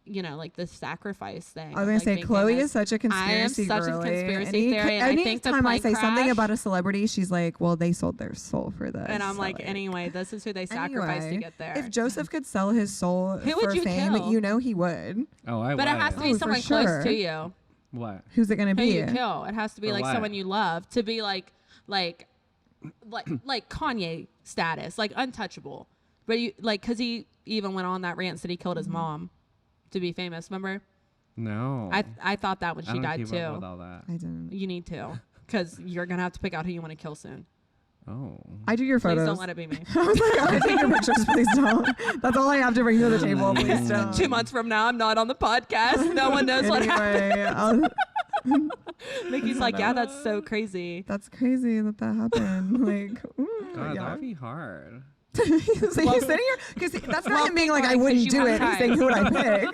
you know, like the sacrifice thing. I was gonna like, say being Chloe famous. is such a conspiracy such a girly. conspiracy theory, and I think the anytime I plane say something crash- about a celebrity, she's like, "Well, they sold their soul for this." And I'm So, like, anyway, this is who they sacrificed to anyway, get there. If Joseph could sell his soul Who would for you fame, kill? you know he would. Oh, I but it has to be Oh, for someone sure. close to you. What? Who's it gonna Who be? you kill? It has to be For like what? someone you love. To be like Kanye status, like untouchable. But you like, cause he even went on that rant, said he killed his mom to be famous. Remember? No. I thought that when I she don't died keep up with too. all that. I didn't. You need to, cause you're gonna have to pick out who you want to kill soon. Oh. I do your Please photos. don't let it be me. I was like, I take your pictures. Please don't. That's all I have to bring to the table. Please don't. 2 months from now, I'm not on the podcast. No one knows what happened. Anyway, I'll- Mickey's like, yeah, that's so crazy. that's crazy that happened. Like, ooh, God, yeah. that'd be hard. So he's sitting here because that's not him being like, I wouldn't you do have it. He's tried. saying, who would I pick?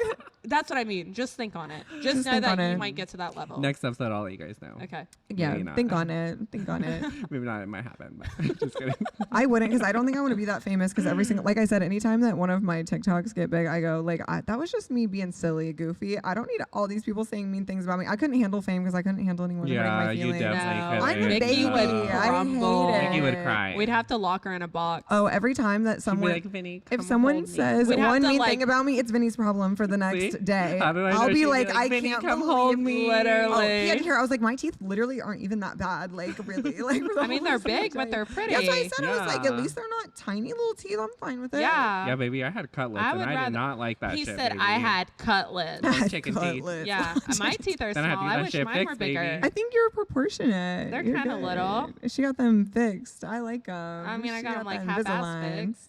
That's what I mean. Just think on it. Just know think that on you it. might get to that level. Next episode, I'll let you guys know. Okay. Yeah, Maybe not. think on it. Think on it. Maybe not. It might happen. But just kidding. I wouldn't because I don't think I want to be that famous because every single, like I said, anytime that one of my TikToks get big, I go like, that was just me being silly, goofy. I don't need all these people saying mean things about me. I couldn't handle fame because I couldn't handle anyone hurting Yeah, my you feelings. definitely No. could. I'm a Mickey baby. would I crumble. hate it. Mickey would cry. We'd have to lock her in a box. Oh, every time that She'd be someone, like, Vinny, if come someone hold me." says We'd have one to, mean like- thing about me, it's Vinny's problem for the next See? day. How did I know I'll she'd be be like, like, I "Vinny, can't come believe hold me. me." Literally. Oh, he had to hear. I was like, my teeth literally aren't even that bad. Like, really. Like, I mean, they're big, but they're pretty. That's what I said. I was like, at Yeah. least they're not tiny little teeth. I'm fine with it. Yeah. Yeah, baby, I had cutlets, I and would I rather- did not like that He shit, said baby. I had cutlets. Those chicken teeth. Cutlets. Yeah. My teeth are Then I had small. to get I that wish shit mine were fixed, bigger. baby. I think you're proportionate. They're You're kinda good. little. She got them fixed. I like them. I mean, I She got them like that half-ass Invisalign. fixed.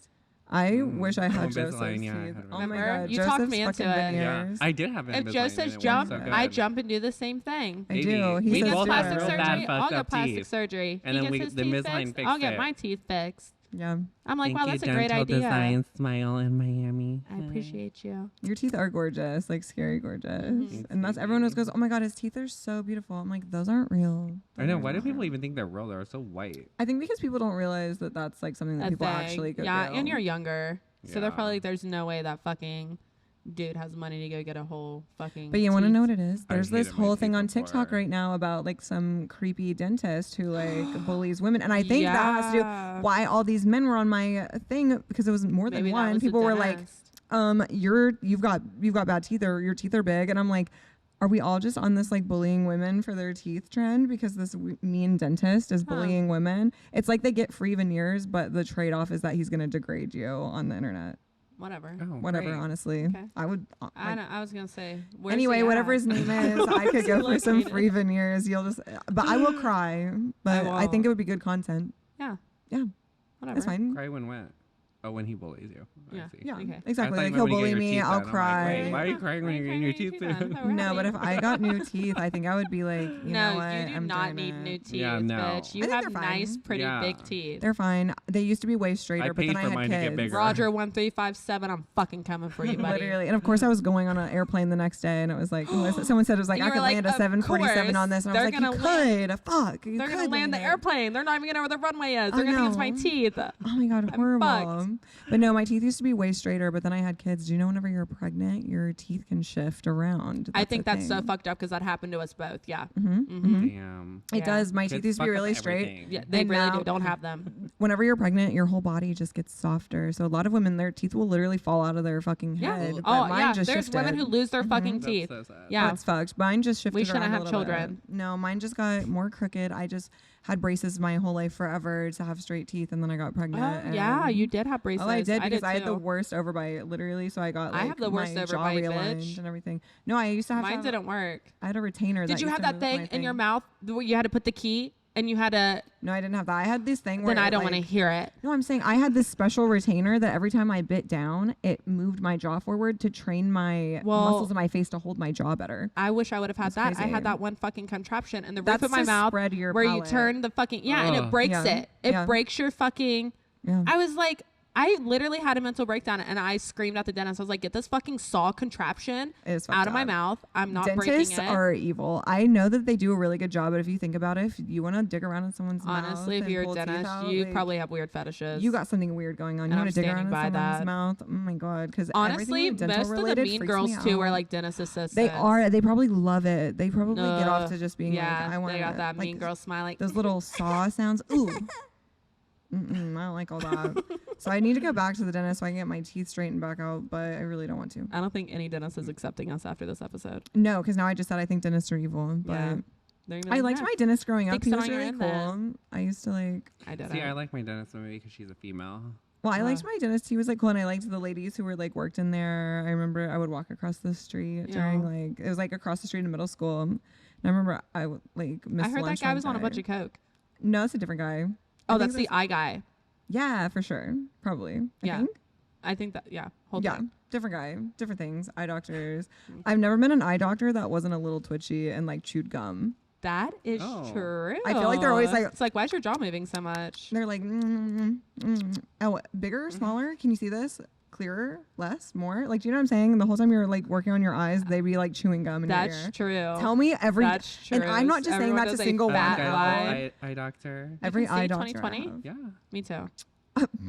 I wish I had Invisalign, Joseph's yeah, I teeth. had Oh my Remember? god, You talked Joseph's me into fucking it. Yeah, veneers. I did have If Invisalign, Joe says and it jump, worked so I good. jump and do the same thing. I Baby, do. we He says He gets both do have plastic it. real surgery. bad I'll fucked get up plastic teeth. surgery. And He then gets his the teeth Invisalign fixed. fixed I'll get it. my teeth fixed. Yeah, I'm like, Thank wow, you, that's a great Dental idea. Design Smile in Miami. I appreciate you. your teeth are gorgeous, like scary gorgeous. Mhm. And that's everyone always goes, "Oh my god, his teeth are so beautiful." I'm like, those aren't real. I know. Those Why do aren't people real. even think they're real? They're so white. I think because people don't realize that that's like something that A people thing. actually go Yeah, through. and you're younger. So they're Yeah. probably like, there's no way that fucking dude has money to go get a whole fucking But you want to teeth. know what it is? I There's this hated my whole thing teeth on TikTok before. right now about like some creepy dentist who like bullies women, and I think that has to Yeah. do why all these men were on my thing because it was more than Maybe that one. was the People were like, dentist. you've got bad teeth or your teeth are big, and I'm like, are we all just on this like bullying women for their teeth trend because this mean dentist is bullying women? It's like they get free veneers, but the trade off is that he's going to degrade you on the internet. whatever. Oh, Whatever, great. honestly. Okay. I would. I was gonna say. Where's Anyway, he whatever at? his name is, I could go for some Located. free veneers. You'll just, but I will cry. But I think won't. it would be good content. Yeah. Yeah, Whatever. that's fine. Cry when what? Oh, when he bullies you. Yeah. I see. Yeah, Okay. exactly. I Like thought he'll you meant when bully you get me, your I'll teeth done. I'm like, cry. wait, why are you crying when you're getting your teeth done? No, but if I got new teeth, I think I would be like, you know No, what? you do I'm not doing need it. new teeth, Yeah, no. bitch. You I think have they're nice, fine. pretty Yeah. big teeth. They're fine. They used to be way straighter, I but paid then I for had mine to get kids. bigger. Roger 1357. I'm fucking coming for you, buddy. Literally, and of course I was going on an airplane the next day, and it was like someone said it was like You I were could like, land a "Of 747 on this, and I was course, like, you they're could, fuck, you They're could gonna land the it. airplane. They're not even gonna know where the runway is. I They're gonna think it's know. my teeth. Oh my god, I'm horrible. fucked. But no, my teeth used to be way straighter, but then I had kids. Do you know whenever you're pregnant, your teeth can shift around? I think that's so fucked up because that happened to us both. Yeah. Mm-hmm. Damn. It Yeah. does. My Kids teeth used to fuck be up really straight. everything. Yeah, they And really now- do. Don't have them. Whenever you're pregnant, your whole body just gets softer. So a lot of women, their teeth will literally fall out of their fucking Yeah. head. But Oh, mine yeah. just There's shifted. women who lose their fucking That's teeth. so sad. Yeah. That's fucked. Mine just shifted. We shouldn't around a have little bit. children. No, mine just got more crooked. I just had braces my whole life forever to have straight teeth, and then I got pregnant. Oh, yeah. and- You did have braces. Oh, I did because I had the too. worst overbite, literally. So I got like I have the worst my overbite, jaw realigned bitch. and everything. No, I used to have. Mine to have, didn't work. I had a retainer. Did you used have to that move my thing in your mouth where you had to put the key and you had to? No, I didn't have that. I had this thing where Then I it, don't want to like- hear it. No, I'm saying I had this special retainer that every time I bit down, it moved my jaw forward to train my Well- muscles in my face to hold my jaw better. I wish I would have had That's that. I crazy. had that one fucking contraption in the roof That's of my to mouth spread your where you palate. turn the fucking and Ugh. it breaks Yeah. it. It Yeah. breaks your fucking. Yeah. I was like, I literally had a mental breakdown and I screamed at the dentist. I was like, get this fucking saw contraption It's out fucked of my up. mouth. I'm not Dentists breaking it. are evil. I know that they do a really good job, but if you think about it, if you want to dig around in someone's mouth, Honestly, if and you're a pull teeth dentist, out, you like, probably have weird fetishes. you got something weird going on. And You I'm want to dig around standing in by someone's that. mouth? Oh my god! Because Honestly, most of the mean girls too are like dentist assistants. they are. They probably love it. They probably get off Ugh. to just being Yeah, like, I want. they got that like, mean girl smile like Those little saw sounds. Ooh. I don't like all that. So I need to go back to the dentist so I can get my teeth straightened back out, but I really don't want to. I don't think any dentist is accepting us after this episode. No, because now I just said I think dentists are evil. But Yeah. They're gonna be I like, liked "Yeah, my dentist growing up. fix He it was on your really end cool. then." I used to like. I did See, it. I like my dentist maybe because she's a female. Well, I liked Uh. my dentist. He was like cool, and I liked the ladies who were like worked in there. I remember I would walk across the street during Yeah. like it was like across the street in middle school. And I remember I would like miss I heard that lunch guy one was on a day. bunch of coke. No, it's a different guy. Oh, I that's think the eye guy. Yeah, for sure. Probably. Yeah. I think. I think that, yeah. Hold Yeah, on. different guy, different things. Eye doctors. Mm. I've never met an eye doctor that wasn't a little twitchy and like chewed gum. That is Oh. true. I feel like they're always like- it's like, why is your jaw moving so much? They're like, oh, bigger, smaller. Can you see this? Clearer, less, more. Like, do you know what I'm saying? The whole time you're like working on your eyes, they'd be like chewing gum in your That's ear. true. Tell me every. That's true. And I'm not just saying Everyone that to does a single fat one. eye. Eye doctor. Every can see eye doctor. 20/20? I have. Yeah. Me too.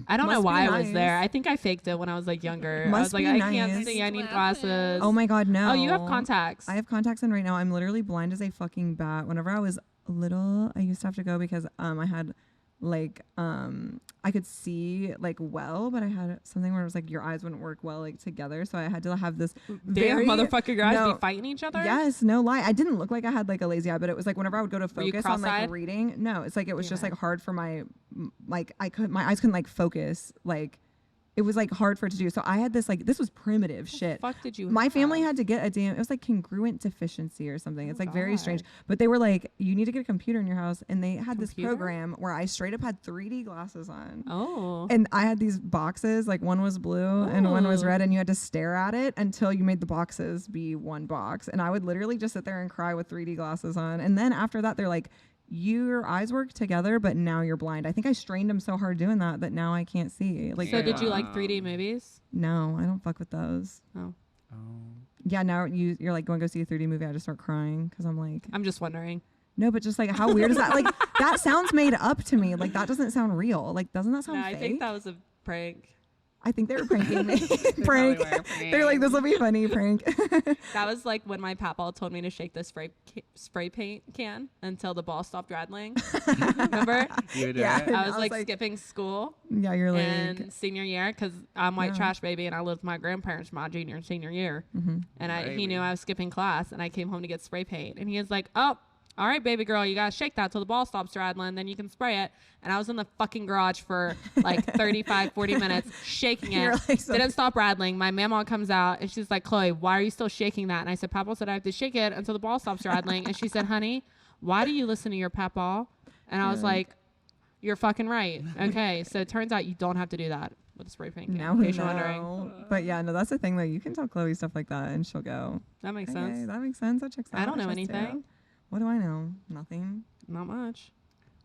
I don't know Must be why I was nice. there. I think I faked it when I was like younger. I Must was like, be I can't nice. see. I need glasses. Oh my God, no. Oh, you have contacts. I have contacts in right now. I'm literally blind as a fucking bat. Whenever I was little, I used to have to go because I had like I could see like well, but I had something where it was like your eyes wouldn't work well like together, so I had to have this Damn, very motherfucker, guys no, be fighting each other. Yes, no lie. I didn't look like I had like a lazy eye, but it was like whenever I would go to Were you focus on like cross-eyed? reading, no, it's like it was just Yeah. like hard for my my eyes couldn't like focus, like it was like hard for it to do. So I had this like this was primitive shit. Fuck did you? My family have? had to get a damn, it was like congruent deficiency or something. It's Oh, like very God. strange. But they were like, you need to get a computer in your house. And they had this Computer? program where I straight up had 3D glasses on. Oh. And I had these boxes, like one was blue and one was Ooh. red, and you had to stare at it until you made the boxes be one box. And I would literally just sit there and cry with 3D glasses on. And then after that, they're like, your eyes work together, but now you're blind. I think I strained them so hard doing that now I can't see. Like, So did you like Wow. 3D movies? no, I don't fuck with those. Oh, Oh. Yeah, now you're like going to go see a 3D movie. I just start crying because I'm like, I'm just wondering. no, but just like how weird is that? Like that sounds made up to me. Like that doesn't sound real. Like doesn't that sound No, fake? I think that was a prank. I think they were pranking me. Prank. They're like, this will be funny. Prank. That was like when my papa told me to shake the spray paint can until the ball stopped rattling. Remember? You did Yeah. it? I I was was like like- skipping school Yeah, you're like. in senior year because I'm white Yeah. trash baby and I lived with my grandparents my junior and senior year. Mhm. And he Baby. knew I was skipping class and I came home to get spray paint and he was like, oh, all right, baby girl, you got to shake that till the ball stops rattling. Then you can spray it. And I was in the fucking garage for like 35, 40 minutes shaking it. Like, Didn't stop rattling. My mama comes out and she's like, Chloe, why are you still shaking that? And I said, Papa said I have to shake it until the ball stops rattling. And she said, honey, why do you listen to your papa? And I was like, you're fucking right. Okay. So it turns out you don't have to do that with a spray paint can. Now In we case you're know. wondering. But yeah, no, that's the thing. Like, you can tell Chloe stuff like that, and she'll go, That makes okay, sense. that makes sense. That checks out. I don't That know checks out. anything. What do I know? Nothing. Not much.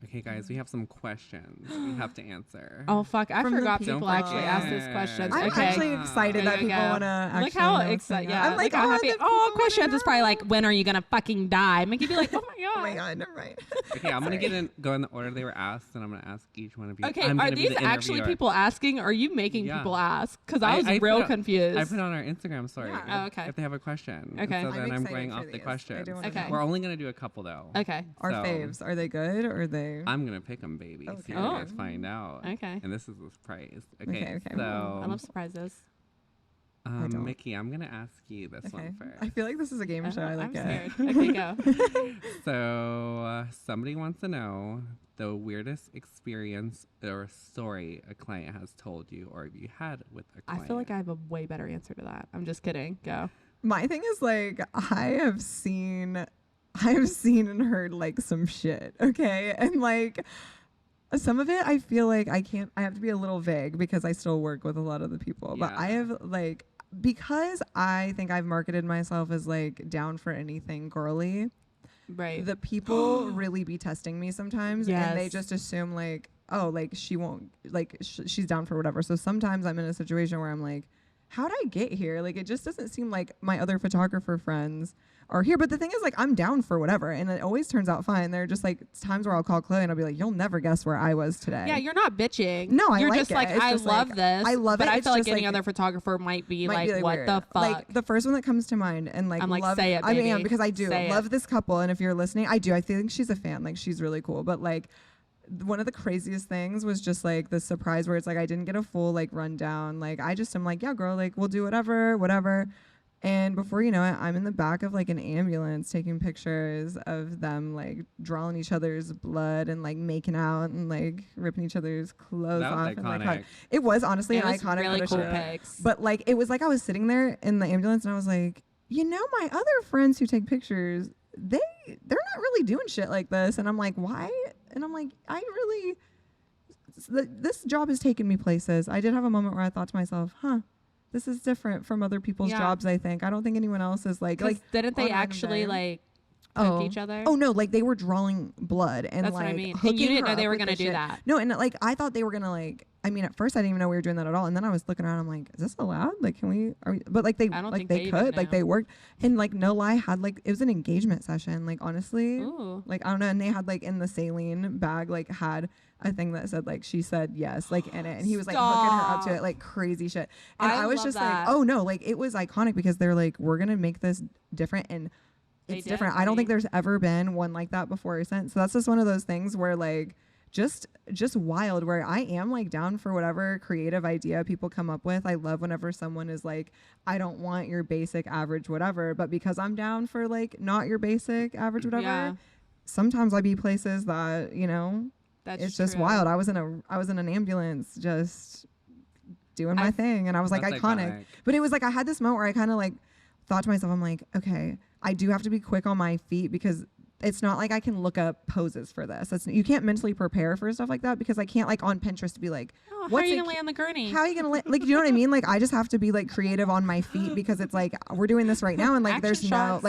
Okay, guys, we have some questions we have to answer. Oh, fuck. I From the forgot people. people actually ask these Yeah. questions. I'm okay. actually excited that Go, go, people go. want to actually Look how know what's excited. going on. Yeah. I'm like, look how oh, happy. the Oh, people questions wanna is probably know. like, when are you going to fucking die? Mickey be like, oh my God. Oh my God, never mind. Okay, I'm gonna Sorry. go in the order they were asked, and I'm gonna ask each one of you. Okay, I'm are gonna be these the actually interviewer. people asking, or are you making Yeah. people ask? Because I was I real put- confused. I put on our Instagram story. Yeah. Oh, okay. If they have a question. Okay. So I'm then I'm excited going for off the these. I questions. do wanna Okay. know. We're only gonna do a couple though. Okay. Our So, faves, are they good or are they? I'm gonna pick them, baby. Okay. See what you Oh. guys find out. Okay. And this is the surprise. Okay. Okay, okay. So, I love surprises. I don't. Micki, I'm gonna ask you this Okay. one first. I feel like this is a game show. I like I'm it. scared. Okay, go. So somebody wants to know the weirdest experience or story a client has told you, or have you had with a I client? feel like I have a way better answer to that. I'm just kidding. Go. My thing is like I have seen and heard like some shit. Okay, and like some of it I feel like I have to be a little vague because I still work with a lot of the people. But I Yeah. have like, because I think I've marketed myself as like down for anything girly, Right. the people really be testing me sometimes, and they Yes. just assume like, oh, like she won't, like she's down for whatever. So sometimes I'm in a situation where I'm like, how'd I get here? Like, it just doesn't seem like my other photographer friends are here. But the thing is, like, I'm down for whatever, and it always turns out fine. There are just like times where I'll call Kloe and I'll be like, you'll never guess where I was today. Yeah, you're not bitching. No, I you're like just it. like, It's I just love like, this. I love but it. I It's feel like just any like- other photographer might be Might like, be, what weird. the fuck? Like the first one that comes to mind, and like, I'm like, love, say it, I mean, baby. because I do Say it. love this couple, and if you're listening, I do. I think she's a fan. Like, she's really cool. But like, one of the craziest things was just like the surprise where it's like I didn't get a full like rundown. Like, I just am like, yeah, girl, like we'll do whatever. And before you know it, I'm in the back of like an ambulance taking pictures of them like drawing each other's blood and like making out and like ripping each other's clothes That was off. And, like, iconic. it was honestly it an was iconic really photo cool shoot. pics. But like, it was like I was sitting there in the ambulance and I was like, you know, my other friends who take pictures, they're not really doing shit like this. And I'm like, why? And I'm like, this job has taken me places. I did have a moment where I thought to myself, this is different from other people's Yeah. jobs. I think I don't think anyone else is like didn't they on random actually day. like poke each other? Oh no, like they were drawing blood and That's like what I mean. And hooking you didn't her know they up were with gonna the do shit. that. No, and like I thought they were gonna like. I mean, at first I didn't even know we were doing that at all, and then I was looking around. I'm like, is this allowed? Like, can we? Are we? But like they, I don't like think they they even could, like know. they worked, and like no lie, had like it was an engagement session. Like honestly, Ooh. like I don't know, and they had like in the saline bag like had a thing that said like she said yes like in it, and he was like hooking her up to Stop. it, like crazy shit. And I I was love just that. like, oh no, like it was iconic because they're like, we're gonna make this different and. They It's did, different. I don't think right? there's ever been one like that before or since. So that's just one of those things where like just wild, where I am like down for whatever creative idea people come up with. I love whenever someone is like, I don't want your basic average whatever, but because I'm down for like not your basic average whatever, Yeah. sometimes I be places that, you know, That's it's just true. wild. I was in an ambulance just doing my thing, and I was like That's iconic. But it was like I had this moment where I kind of like thought to myself, I'm like, okay, I do have to be quick on my feet because it's not like I can look up poses for this. You can't mentally prepare for stuff like that because I can't like on Pinterest to be like, Oh, how what's are you it- gonna lay on the gurney? how are you gonna like, you know what I mean? Like I just have to be like creative on my feet because it's like we're doing this right now, and like Action there's shots. no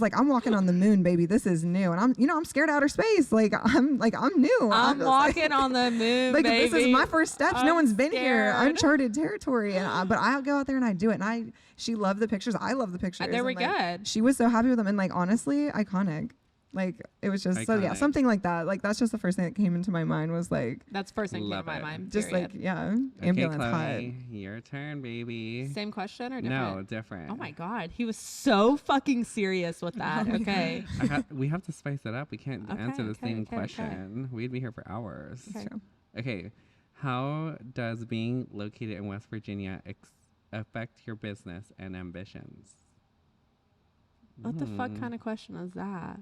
like I'm walking on the moon, baby. This is new, and I'm scared of outer space. I'm new. I'm just, walking like, on the moon, like baby. this is my first steps. No I'm one's been here, scared. uncharted territory, and but I'll go out there and I do it. And she loved the pictures. I love the pictures. There we and, like, go. She was so happy with them, and like honestly, iconic. Like it was just so Iconic. something like that. Like that's just the first thing that came into my mind was like That's the first thing Love came to my it. mind. just period. like yeah, Okay, ambulance hot. Chloe, your turn, baby. Same question or different? No, different. Oh my god, he was so fucking serious with that. Oh my Okay. We have to spice it up. We can't Okay, answer the okay, same okay. question. We'd be here for hours. Okay. True. Okay. How does being located in West Virginia affect your business and ambitions? What the fuck kind of question is that?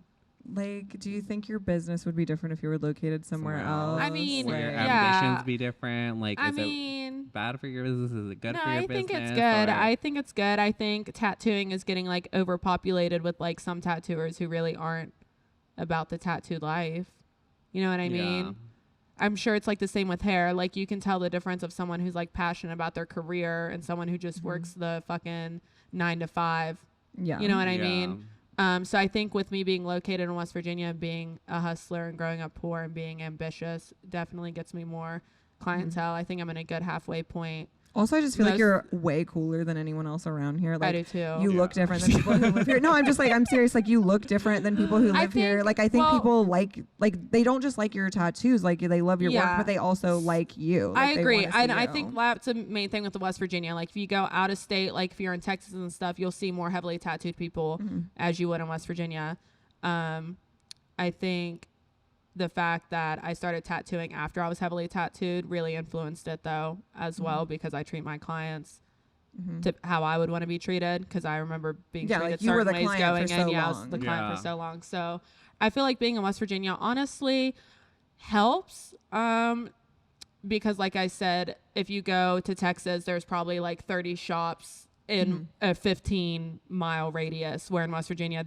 Like, do you think your business would be different if you were located somewhere else? I mean, Will your yeah. ambitions be different? Like, I is mean, it bad for your business? Is it good no, for your I business? think it's good. I think it's good. I think tattooing is getting like overpopulated with like some tattooers who really aren't about the tattoo life. You know what I mean? I'm sure it's like the same with hair. Like you can tell the difference of someone who's like passionate about their career and someone who just works the fucking 9 to 5. Yeah. You know what I mean? So I think with me being located in West Virginia, being a hustler and growing up poor and being ambitious definitely gets me more clientele. I think I'm in a good halfway point. Also, I just feel like you're way cooler than anyone else around here. Like, I do too. You look different than people who live here. No, I'm just like, I'm serious. Like, you look different than people who live here. Like, I think people like they don't just like your tattoos. Like, they love your work, but they also like you. Like, I agree. I think that's the main thing with the West Virginia. Like, if you go out of state, like if you're in Texas and stuff, you'll see more heavily tattooed people as you would in West Virginia. I think the fact that I started tattooing after I was heavily tattooed really influenced it though as well, because I treat my clients to how I would want to be treated, because I remember being treated like you were certain the ways client going for in. so I was long. the client for so long. So I feel like being in West Virginia honestly helps, because like I said, if you go to Texas, there's probably like 30 shops in a 15-mile radius, where in West Virginia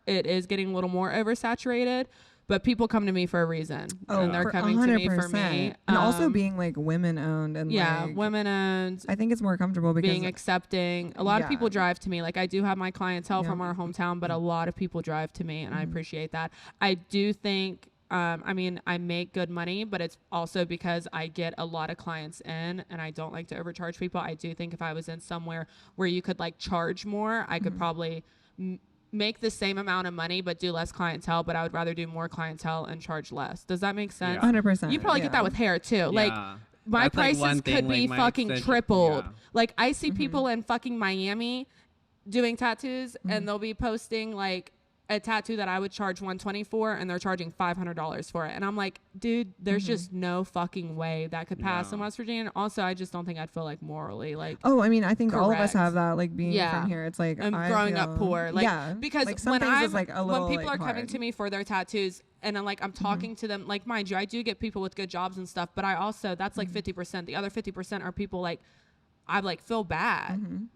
it is getting a little more oversaturated. But people come to me for a reason, and they're coming 100%. To me for me. And also being like women owned and like, women owned. I think it's more comfortable because being accepting. A lot of people drive to me. Like I do have my clientele from our hometown, but a lot of people drive to me, and I appreciate that. I do think, I mean, I make good money, but it's also because I get a lot of clients in, and I don't like to overcharge people. I do think if I was in somewhere where you could like charge more, I could probably make the same amount of money but do less clientele, but I would rather do more clientele and charge less. Does that make sense? 100%. You probably get that with hair too. Like my prices could be fucking tripled. Like I see people in fucking Miami doing tattoos, and they'll be posting like a tattoo that I would charge $120 for, and they're charging $500 for it. And I'm like, dude, there's just no fucking way that could pass in West Virginia. And also, I just don't think I'd feel like morally like. Oh, I mean, I think all of us correct. have that. Like being from here, it's like I'm growing up poor. Like because like when I'm like a little, when people like, are coming hard. to me for their tattoos, and I'm talking to them, like mind you, I do get people with good jobs and stuff, but I also that's like 50%. The other 50% are people like. I like feel bad, and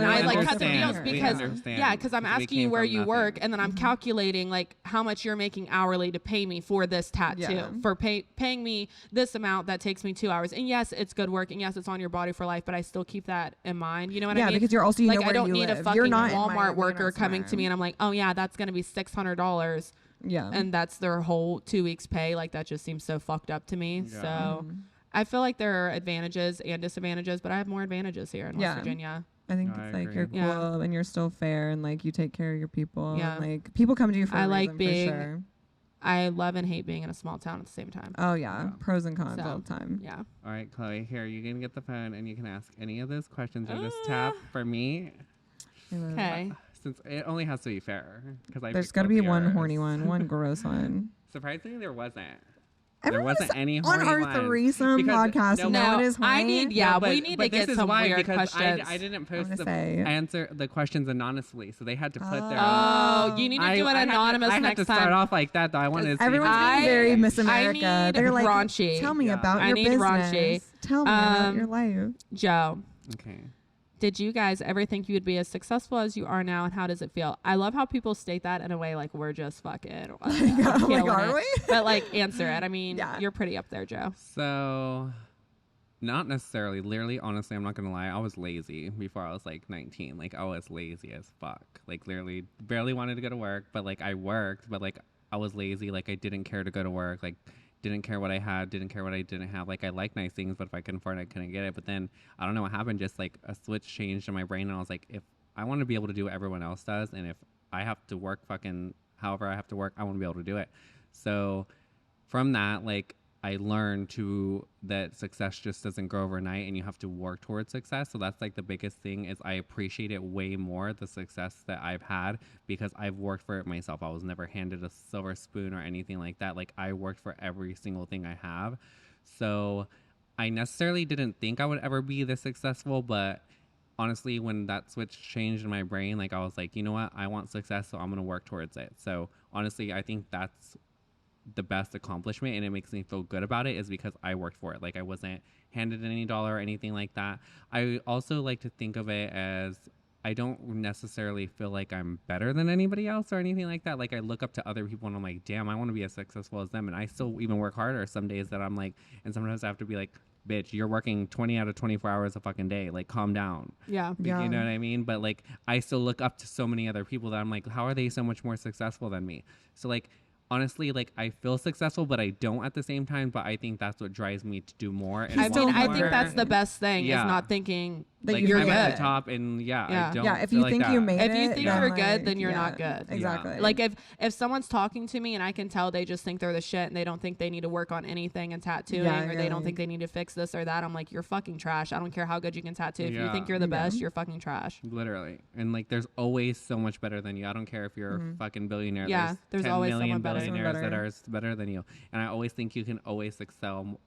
I like cut the deals because because I'm asking you where you work, and then I'm calculating like how much you're making hourly to pay me for this tattoo, for paying me this amount that takes me 2 hours. And yes, it's good work, and yes, it's on your body for life, but I still keep that in mind. You know what I mean? Yeah, because you're also like know where I don't you need live. a fucking You're not Walmart worker coming to me, and I'm like, oh yeah, that's gonna be $600. Yeah, and that's their whole 2 weeks pay. Like that just seems so fucked up to me. So. I feel like there are advantages and disadvantages, but I have more advantages here in West Virginia. I think it's like you're cool and you're still fair, and like you take care of your people. Yeah. And, like people come to you for a reason, for sure. I love and hate being in a small town at the same time. Oh yeah. Pros and cons all the time. Yeah. All right, Chloe, here you can get the phone and you can ask any of those questions or just tap for me. Okay. Since it only has to be fair, because there's got to be one horny one gross one. Surprisingly, there wasn't. There wasn't any on our threesome podcast. No one is horny. I need, we need to get some weird questions. I didn't post the questions anonymously, so they had to put their. Oh, you need to do it anonymous next time. I had to start off like that, though. I wanted to see. Everyone's being very Miss America. They're like, raunchy. Tell me about your business. Raunchy. Tell me about your life. Joe. Okay. Did you guys ever think you would be as successful as you are now, and how does it feel? I love how people state that in a way like we're just fucking are we? But like answer it. I mean, you're pretty up there, Joe. So, not necessarily. Literally, honestly, I'm not gonna lie. I was lazy before I was like 19. Like I was lazy as fuck. Like literally, barely wanted to go to work, but like I worked, but like I was lazy. Like I didn't care to go to work. Like. Didn't care what I had, didn't care what I didn't have. Like, I like nice things, but if I couldn't afford it, I couldn't get it. But then, I don't know what happened, just, like, a switch changed in my brain, and I was like, if I want to be able to do what everyone else does, and if I have to work fucking however I have to work, I want to be able to do it. So, from that, like, I learned that success just doesn't grow overnight, and you have to work towards success. So that's like the biggest thing is I appreciate it way more, the success that I've had, because I've worked for it myself. I was never handed a silver spoon or anything like that. Like I worked for every single thing I have. So I necessarily didn't think I would ever be this successful, but honestly, when that switch changed in my brain, like I was like, you know what? I want success, so I'm going to work towards it. So honestly, I think that's the best accomplishment, and it makes me feel good about it, is because I worked for it. Like, I wasn't handed any dollar or anything like that. I also like to think of it as, I don't necessarily feel like I'm better than anybody else or anything like that. Like, I look up to other people and I'm like, damn, I want to be as successful as them. And I still even work harder some days that I'm like, and sometimes I have to be like, bitch, you're working 20 out of 24 hours a fucking day. Like, calm down. Yeah. Yeah. You know what I mean? But like, I still look up to so many other people that I'm like, how are they so much more successful than me? So like, honestly, like, I feel successful, but I don't at the same time. But I think that's what drives me to do more. And I want mean, I more. think that's the best thing, Yeah. is not thinking That like, you're I'm at good. the top, and Yeah. I don't. Yeah, if feel you like think that. you made If it, you think then, you're like, good, then you're yeah, not good. Exactly. Like, if someone's talking to me and I can tell they just think they're the shit and they don't think they need to work on anything and tattooing, Yeah, or you're they don't like- think they need to fix this or that, I'm like, you're fucking trash. I don't care how good you can tattoo. If you Yeah. think you're the Yeah. best, you're fucking trash. Literally. And like, there's always so much better than you. I don't care if you're a fucking billionaire. Yeah, there's 10 always million someone better. billionaires Someone that better. are better than you. And I always think you can always excel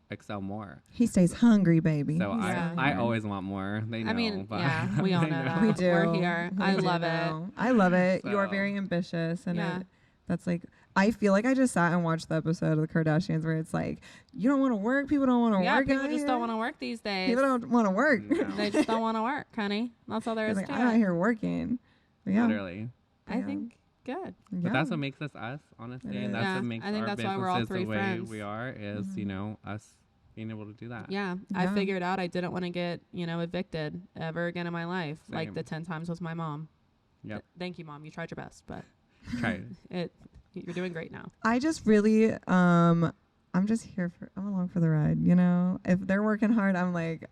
more. He stays hungry, baby. So He's Yeah. I hungry. always want more. They know. I mean, but yeah, we all they know that. We do. We're here. We I do love it. know. I love it. You are So- very ambitious, and Yeah. that's like, I feel like I just sat and watched the episode of the Kardashians where it's like, you don't want to work. People don't want to Yeah, work. people out just here. don't want to work these days. People don't want to work. No. They just don't want to work, honey. That's all there It's is like, to I'm out it. here working. But yeah. Literally. I Yeah. think good. But that's what makes us us, honestly. It And is. that's Yeah, what makes I think our that's why we're all businesses three the way friends. we are, is, Mhm. you know, us being able to do that. Yeah, I Yeah. figured out I didn't want to get, evicted ever again in my life, like Same. the 10 times with my mom. Yep. Thank you, Mom. You tried your best, but Try it. you're doing great now. I just really, I'm just here I'm along for the ride, you know? If they're working hard, I'm like,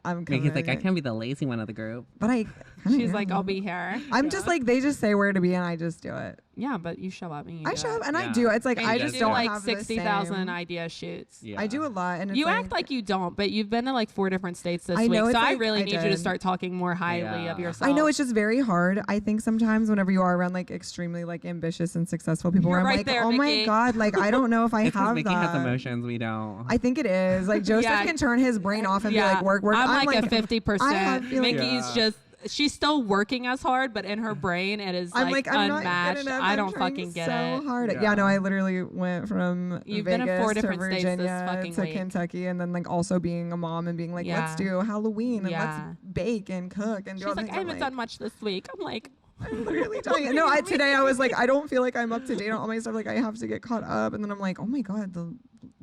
I'm coming. Mickey's like, I can't be the lazy one of the group. But I, She's like, I'll be here. I'm just like, they just say where to be and I just do it. Yeah, but you show up and you I do show it. up and I Yeah. do. It's like, And I you just do don't like have the 60,000 same- idea shoots. Yeah. I do a lot. And it's You like, act like you don't, but you've been to like 4 different states this I week, know, so it's I like, really I need you to did. start talking more highly of Yeah. yourself. I know it's just very hard. I think sometimes whenever you are around like extremely like ambitious and successful people, You're where I'm right like, there, oh my Mickey. God, like I don't know if I It's because have Mickey that. has emotions. We don't. I think it is. Like Joseph Yeah. can turn his brain off and be like, work. I'm like a I 50%. have feelings. Mickey's Yeah. just, she's still working as hard, but in her brain it is I'm like like, I'm not unmatched. good enough. I I'm don't trying fucking get so it. hard. Yeah. Yeah, no, I literally went from You've been Vegas in 4 to different states this Virginia fucking to week. Kentucky, and then like also being a mom and being like, Yeah. let's do Halloween and Yeah. let's bake and cook and do She's all like, things. I I'm haven't like, done much this week. I'm like, I'm literally telling you. No, today I was like, I don't feel like I'm up to date on all my stuff. Like I have to get caught up, and then I'm like, oh my God, the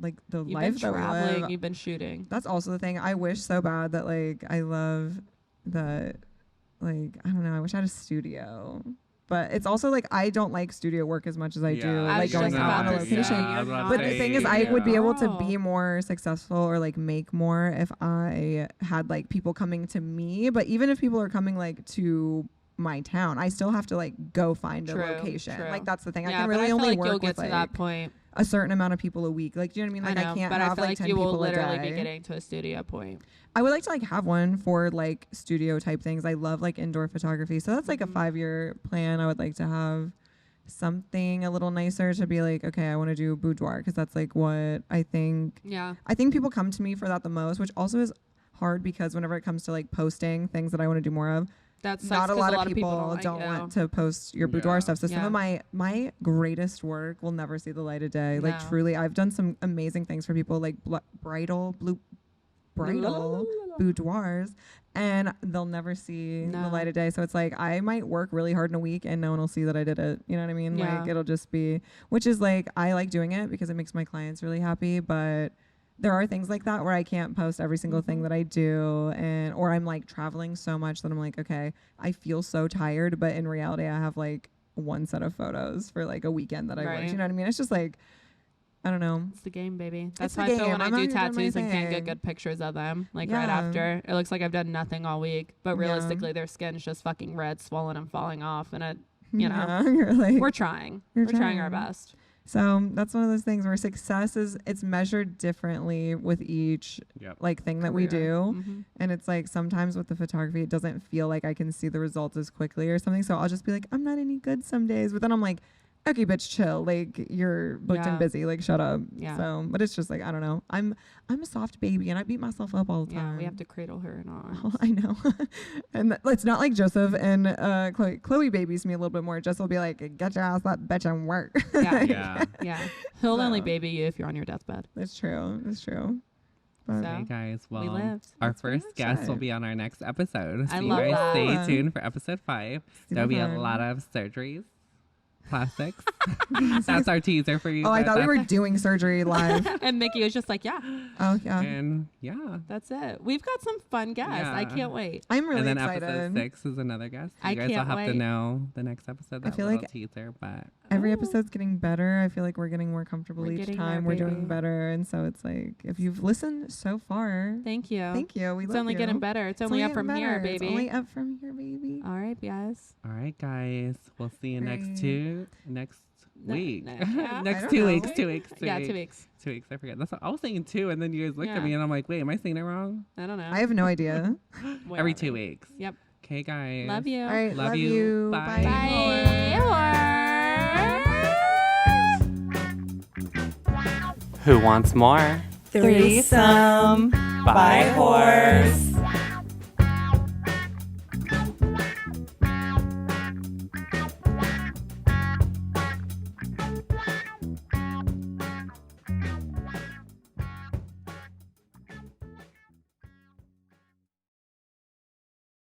you've been life that we traveling, live. you've been shooting. That's also the thing. I wish so bad that like I love that. Like I don't know. I wish I had a studio. But it's also like I don't like studio work as much as I do Yeah. I like was going just out about on a to say, location. I was about to But the say, thing is, I would be able to Oh. be more successful or like make more if I had like people coming to me. But even if people are coming like to my town, I still have to like go find True, a location. true. Like that's the thing. I Yeah, can but really I feel only like work you'll get with to like that point. a certain amount of people a week. Like, do you know what I mean? Like I know, can't but have I feel like like 10 you will people a literally day. be getting to a studio point. I would like to like have one for like studio type things. I love like indoor photography. So that's like a 5-year plan. I would like to have something a little nicer to be like, okay, I want to do boudoir because that's like what I think. Yeah. I think people come to me for that the most, which also is hard because whenever it comes to like posting things that I want to do more of, That sucks not a 'cause lot of people like don't you. want to post your boudoir Yeah. stuff. So some Yeah. of my greatest work will never see the light of day. Like No. truly, I've done some amazing things for people, like bridal boudoirs, and they'll never see the No. light of day. So it's like I might work really hard in a week and no one will see that I did it. You know what I mean? Yeah. Like it'll just be, which is like I like doing it because it makes my clients really happy, but there are things like that where I can't post every single thing that I do, and or I'm like traveling so much that I'm like, okay, I feel so tired, but in reality I have like one set of photos for like a weekend that I worked. Right. You know what I mean? It's just like, I don't know. It's the game, baby. That's the how I feel game. when I I'm out do here doing my tattoos and can't get thing. good pictures of them. Like right Yeah. after, it looks like I've done nothing all week, but Yeah. realistically, their skin's just fucking red, swollen, and falling off. And it, you know, Yeah, you're like, we're trying. You're We're trying our trying. best. so that's one of those things where success is it's measured differently with each Yep. like thing that we Career. do. Mhm. And it's like sometimes with the photography, it doesn't feel like I can see the results as quickly or something. So I'll just be like, I'm not any good some days. But then I'm like, okay, bitch, chill. Like, you're booked and Yeah. busy. Like, shut up. Yeah. So, but it's just like, I don't know. I'm a soft baby and I beat myself up all the time. Yeah, we have to cradle her in arms. Oh, I know. And it's not like Joseph and Chloe. Chloe babies me a little bit more. Joseph will be like, get your ass that bitch and work. Yeah. Yeah. Yeah. He'll only So. baby you if you're on your deathbed. That's true. That's true. But So, Okay, guys. Well, we lived. our That's pretty first much guest will it. be on our next episode. So I you love guys that. stay tuned for episode 5. There'll be a fun. lot of surgeries, plastics. That's our teaser for you. Oh, I but thought we that's- were doing surgery live. And Micki was just like, yeah, Oh, yeah. And yeah. that's it. We've got some fun guests. I Yeah. can't wait. I'm really and then excited. episode 6 is another guest. You I guys will can't have to wait. know the next episode. I That feel little like teaser, but Every Ooh. episode's getting better. I feel like we're getting more comfortable We're each getting time. there, We're doing baby. better. And so it's like, if you've listened so far, Thank you. thank you. We It's love only you. getting better. It's only up getting from here, better. baby. It's only up from here, baby. All right, guys. all right, guys. We'll see you next Great. week. Yeah. Next I 2 don't weeks. know. 2 weeks. 2 Yeah, weeks. 2 weeks. 2 weeks. I forget. That's what I was saying 2, and then you guys looked Yeah. at me, and I'm like, wait, am I saying it wrong? I don't know. I have no idea. Where Every are 2 we? weeks. Yep. Okay, guys. Love you. All right. Love Love you. you. Bye. Bye. Who wants more? Threesome by horse.